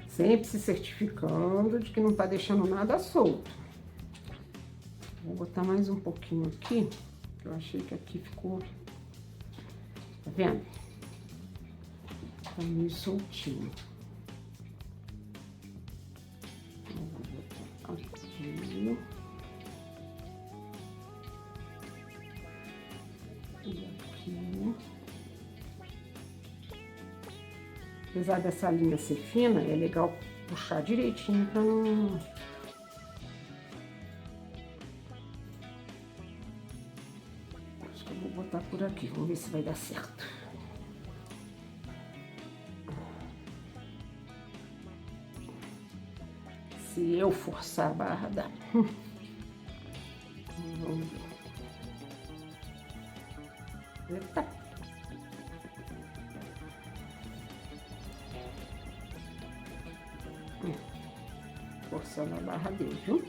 Speaker 1: Sempre se certificando de que não tá deixando nada solto. Vou botar mais um pouquinho aqui, que eu achei que aqui ficou, tá vendo? Tá meio soltinho. Vou botar aqui. E aqui. Apesar dessa linha ser fina, é legal puxar direitinho pra não... Acho que eu vou botar por aqui, vamos ver se vai dar certo. Se eu forçar a barra, dá. Vamos ver. Eita. Forçando a barra dele, viu?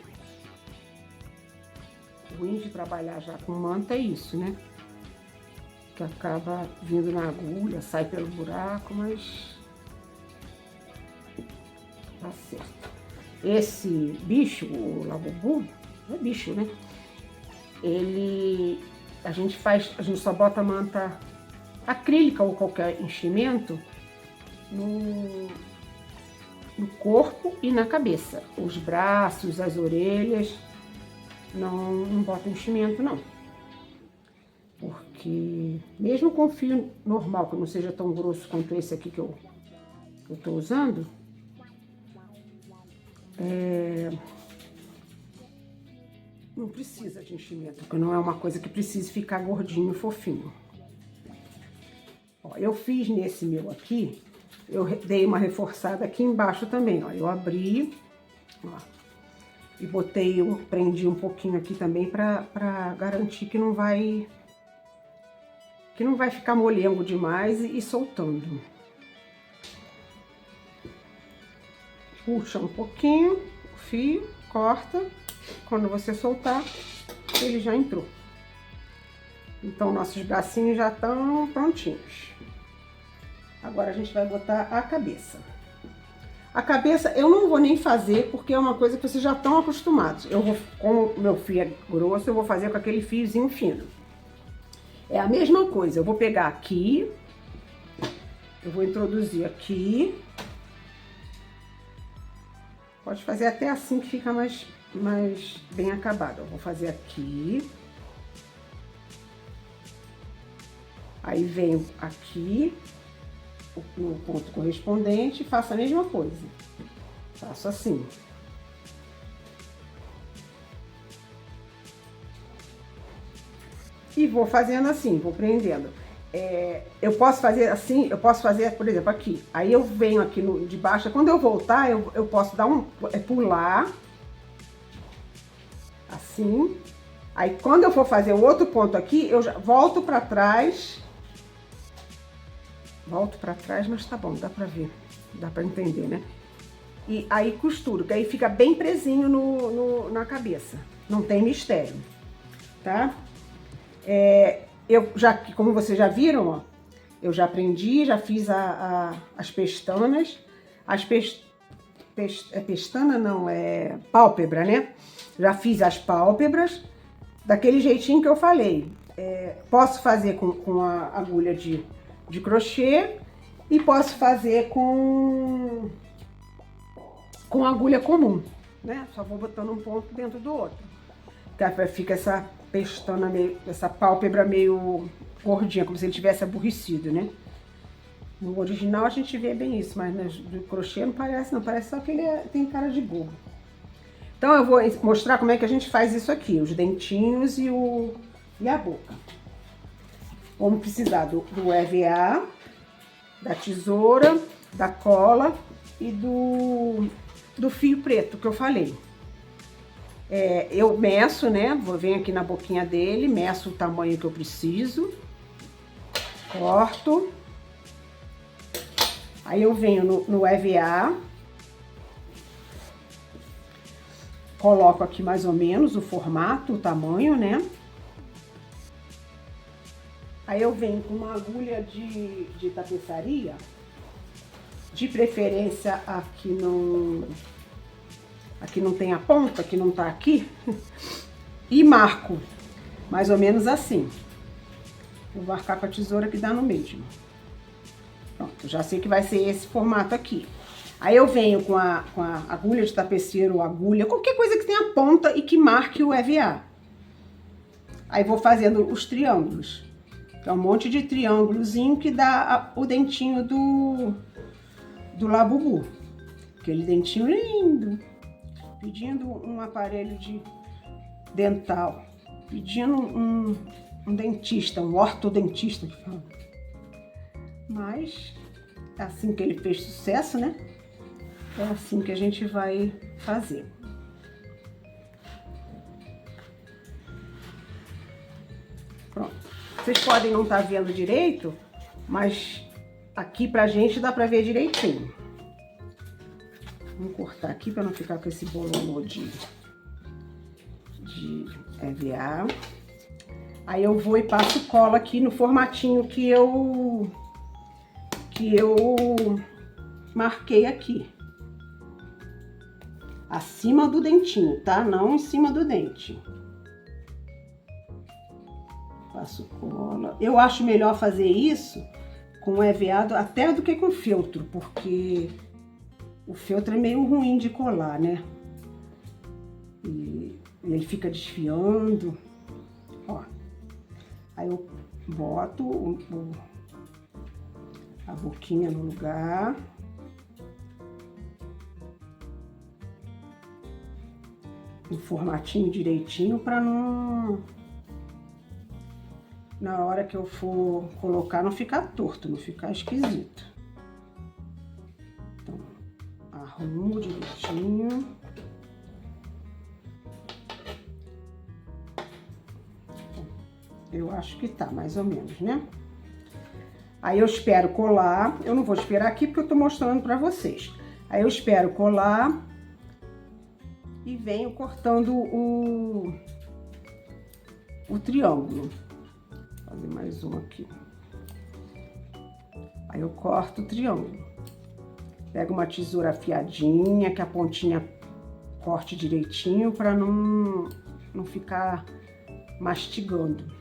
Speaker 1: O ruim de trabalhar já com manta é isso, né? Que acaba vindo na agulha, sai pelo buraco, mas tá certo. Esse bicho, o labubu, é bicho, né? A gente só bota manta acrílica ou qualquer enchimento no corpo e na cabeça. Os braços, as orelhas, não bota enchimento, não. Porque mesmo com fio normal, que não seja tão grosso quanto esse aqui que eu tô usando, não precisa de enchimento, porque não é uma coisa que precise ficar gordinho, fofinho. Ó, eu fiz nesse meu aqui, eu dei uma reforçada aqui embaixo também, ó. Eu abri, ó, e prendi um pouquinho aqui também pra garantir que não vai ficar molengo demais e soltando. Puxa um pouquinho o fio, corta, quando você soltar, ele já entrou. Então, nossos bracinhos já estão prontinhos. Agora a gente vai botar a cabeça. A cabeça eu não vou nem fazer, porque é uma coisa que vocês já estão acostumados. Como o meu fio é grosso, eu vou fazer com aquele fiozinho fino. É a mesma coisa, eu vou pegar aqui, eu vou introduzir aqui. Pode fazer até assim que fica mais bem acabado. Eu vou fazer aqui. Aí venho aqui, no ponto correspondente, e faço a mesma coisa. Faço assim. E vou fazendo assim, vou prendendo. Eu posso fazer assim, eu posso fazer, por exemplo, aqui. Aí eu venho aqui de baixo, quando eu voltar, eu posso dar pular, assim. Aí quando eu for fazer o outro ponto aqui, eu já volto pra trás. Volto pra trás, mas tá bom, dá pra ver, dá pra entender, né? E aí costuro, que aí fica bem presinho na cabeça, não tem mistério, tá? Como vocês já viram, ó, eu já prendi, já fiz as pestanas, pestana não, é pálpebra, né? Já fiz as pálpebras, daquele jeitinho que eu falei. Posso fazer com a agulha de crochê e posso fazer com agulha comum, né? Só vou botando um ponto dentro do outro. Fica essa pestana essa pálpebra meio gordinha, como se ele tivesse aborrecido, né? No original a gente vê bem isso, mas do crochê não parece não, parece só que ele tem cara de bobo. Então eu vou mostrar como é que a gente faz isso aqui, os dentinhos e a boca. Vamos precisar do EVA, da tesoura, da cola e do fio preto que eu falei. Eu meço, né? Venho aqui na boquinha dele, meço o tamanho que eu preciso, corto. Aí eu venho no EVA, coloco aqui mais ou menos o formato, o tamanho, né? Aí eu venho com uma agulha de tapeçaria, de preferência aqui não tem a ponta, que não tá aqui. e marco, mais ou menos assim. Vou marcar com a tesoura que dá no mesmo. Pronto, já sei que vai ser esse formato aqui. Aí eu venho com a agulha de tapeceiro ou agulha, qualquer coisa que tenha ponta e que marque o EVA. Aí vou fazendo os triângulos. Que é um monte de triângulozinho que dá o dentinho do Labubu. Aquele dentinho lindo. Pedindo um aparelho dental. Pedindo um dentista, um ortodentista que fala. Mas é assim que ele fez sucesso, né? É assim que a gente vai fazer. Pronto. Vocês podem não estar vendo direito, mas aqui pra gente dá pra ver direitinho. Vamos cortar aqui pra não ficar com esse bololô de EVA. Aí eu vou e passo cola aqui no formatinho que eu marquei aqui. Acima do dentinho, tá? Não em cima do dente. Passo cola. Eu acho melhor fazer isso com EVA até do que com feltro, porque o feltro é meio ruim de colar, né? E ele fica desfiando. Ó. Aí eu boto a boquinha no lugar. No formatinho direitinho para não... Na hora que eu for colocar não ficar torto, não ficar esquisito. Então, arrumo direitinho. Eu acho que tá, mais ou menos, né? Aí eu espero colar. Eu não vou esperar aqui porque eu tô mostrando pra vocês. Aí eu espero colar e venho cortando o triângulo. Vou fazer mais um aqui. Aí eu corto o triângulo. Pego uma tesoura afiadinha, que a pontinha corte direitinho pra não ficar mastigando.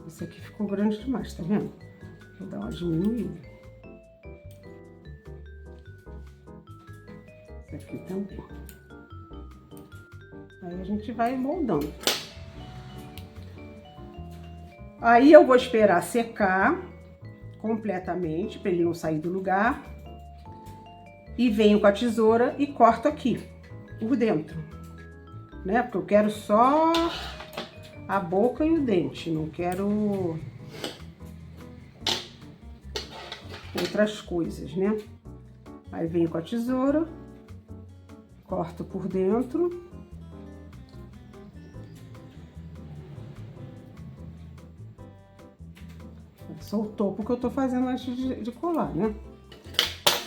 Speaker 1: Esse aqui ficou grande demais, tá vendo? Vou dar uma diminuída. Esse aqui também. Aí a gente vai moldando. Aí eu vou esperar secar completamente, para ele não sair do lugar. E venho com a tesoura e corto aqui, por dentro. Né? Porque eu quero só a boca e o dente, não quero outras coisas, né? Aí venho com a tesoura, corto por dentro. Soltou porque eu tô fazendo antes de colar, né?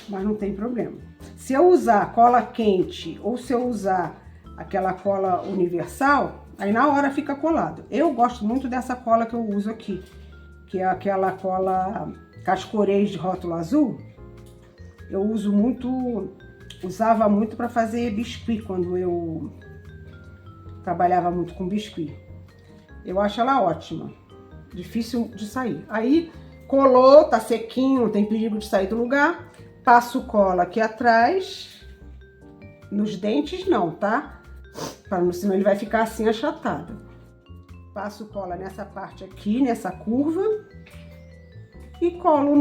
Speaker 1: Mas não tem problema. Se eu usar cola quente ou se eu usar aquela cola universal, aí na hora fica colado. Eu gosto muito dessa cola que eu uso aqui, que é aquela cola Cascorês de rótulo azul. Eu uso muito, usava muito para fazer biscuit quando eu trabalhava muito com biscuit. Eu acho ela ótima, difícil de sair. Aí colou, tá sequinho, não tem perigo de sair do lugar. Passo cola aqui atrás, nos dentes não, tá? Senão ele vai ficar assim achatado. Passo cola nessa parte aqui, nessa curva. e colo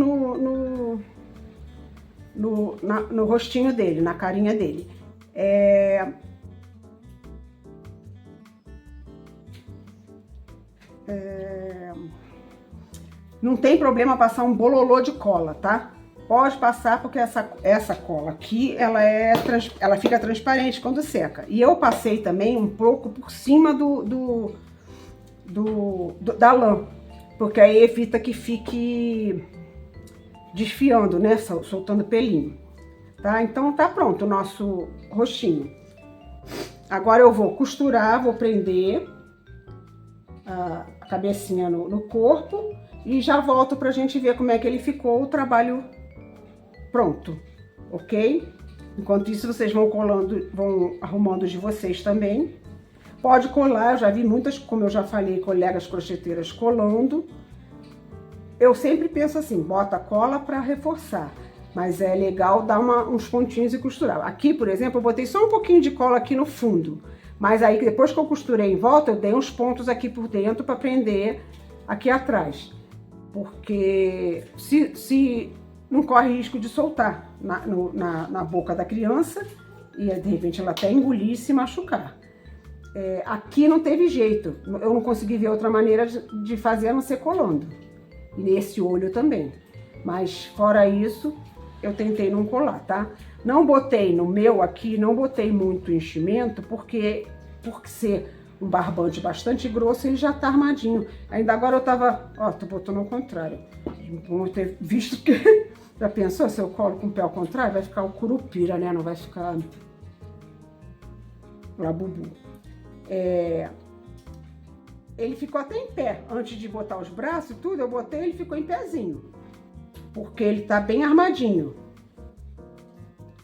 Speaker 1: no rostinho dele, na carinha dele. Não tem problema passar um bololô de cola, tá? Pode passar, porque essa cola aqui, ela fica transparente quando seca. E eu passei também um pouco por cima da lã, porque aí evita que fique desfiando, né? Soltando pelinho, tá? Então tá pronto o nosso rostinho. Agora eu vou costurar, vou prender a cabecinha no corpo e já volto pra gente ver como é que ele ficou, o trabalho pronto, ok? Enquanto isso, vocês vão colando, vão arrumando os de vocês também. Pode colar, eu já vi muitas, como eu já falei, colegas crocheteiras colando. Eu sempre penso assim, bota cola para reforçar, mas é legal dar uns pontinhos e costurar. Aqui, por exemplo, eu botei só um pouquinho de cola aqui no fundo, mas aí depois que eu costurei em volta, eu dei uns pontos aqui por dentro para prender aqui atrás, porque se não corre risco de soltar na boca da criança e de repente ela até engolir e se machucar. Aqui não teve jeito, eu não consegui ver outra maneira de fazer a não ser colando. E nesse olho também. Mas fora isso, eu tentei não colar, tá? Não botei no meu aqui, não botei muito enchimento, porque por ser um barbante bastante grosso, ele já tá armadinho. Ainda agora eu tava, ó, tô botando ao contrário. Vamos ter visto que... Já pensou se eu colo com o pé ao contrário? Vai ficar o curupira, né? Não vai ficar labubu. Ele ficou até em pé. Antes de botar os braços e tudo, eu botei, ele ficou em pezinho. Porque ele tá bem armadinho.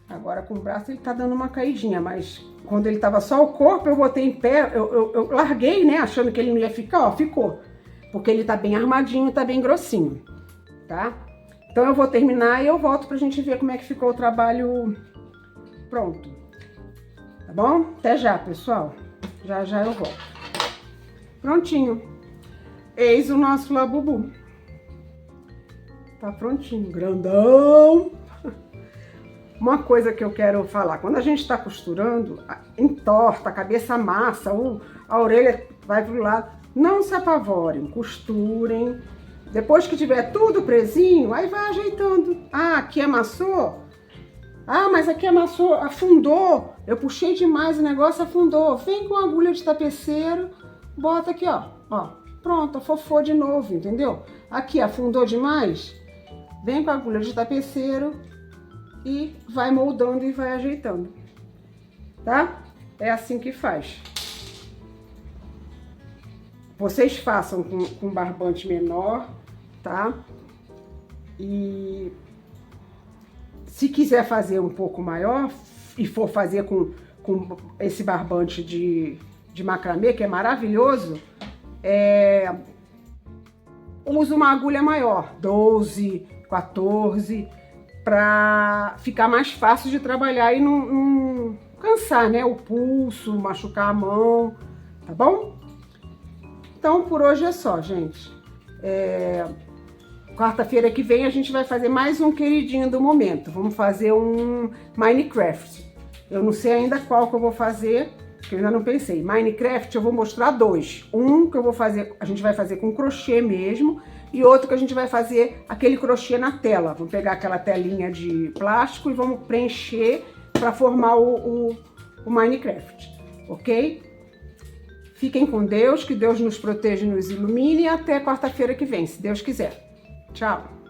Speaker 1: Agora com o braço ele tá dando uma caidinha, mas quando ele tava só o corpo, eu botei em pé, eu larguei, né? Achando que ele não ia ficar, ó, ficou. Porque ele tá bem armadinho, tá bem grossinho, tá? Então eu vou terminar e eu volto pra gente ver como é que ficou o trabalho pronto. Tá bom? Até já, pessoal. Já já eu volto. Prontinho. Eis o nosso labubu. Tá prontinho, grandão. Uma coisa que eu quero falar, quando a gente tá costurando, entorta, a cabeça amassa, a orelha vai pro lado. Não se apavorem, costurem. Depois que tiver tudo presinho, aí vai ajeitando. Ah, aqui amassou? Ah, mas aqui amassou, afundou. Eu puxei demais, o negócio afundou. Vem com a agulha de tapeceiro, bota aqui, ó. Ó, pronto, afofou de novo, entendeu? Aqui afundou demais, vem com a agulha de tapeceiro e vai moldando e vai ajeitando, tá? É assim que faz. Vocês façam com barbante menor, tá? E se quiser fazer um pouco maior e for fazer com esse barbante de macramê, que é maravilhoso, usa uma agulha maior, 12, 14, para ficar mais fácil de trabalhar e não cansar, né? O pulso, machucar a mão, tá bom? Então, por hoje é só, gente. Quarta-feira que vem a gente vai fazer mais um queridinho do momento. Vamos fazer um Minecraft. Eu não sei ainda qual que eu vou fazer, porque eu ainda não pensei. Minecraft eu vou mostrar dois. Um que eu vou fazer, a gente vai fazer com crochê mesmo, e outro que a gente vai fazer aquele crochê na tela. Vamos pegar aquela telinha de plástico e vamos preencher para formar o Minecraft, ok? Fiquem com Deus, que Deus nos proteja e nos ilumine, e até quarta-feira que vem, se Deus quiser. Tchau!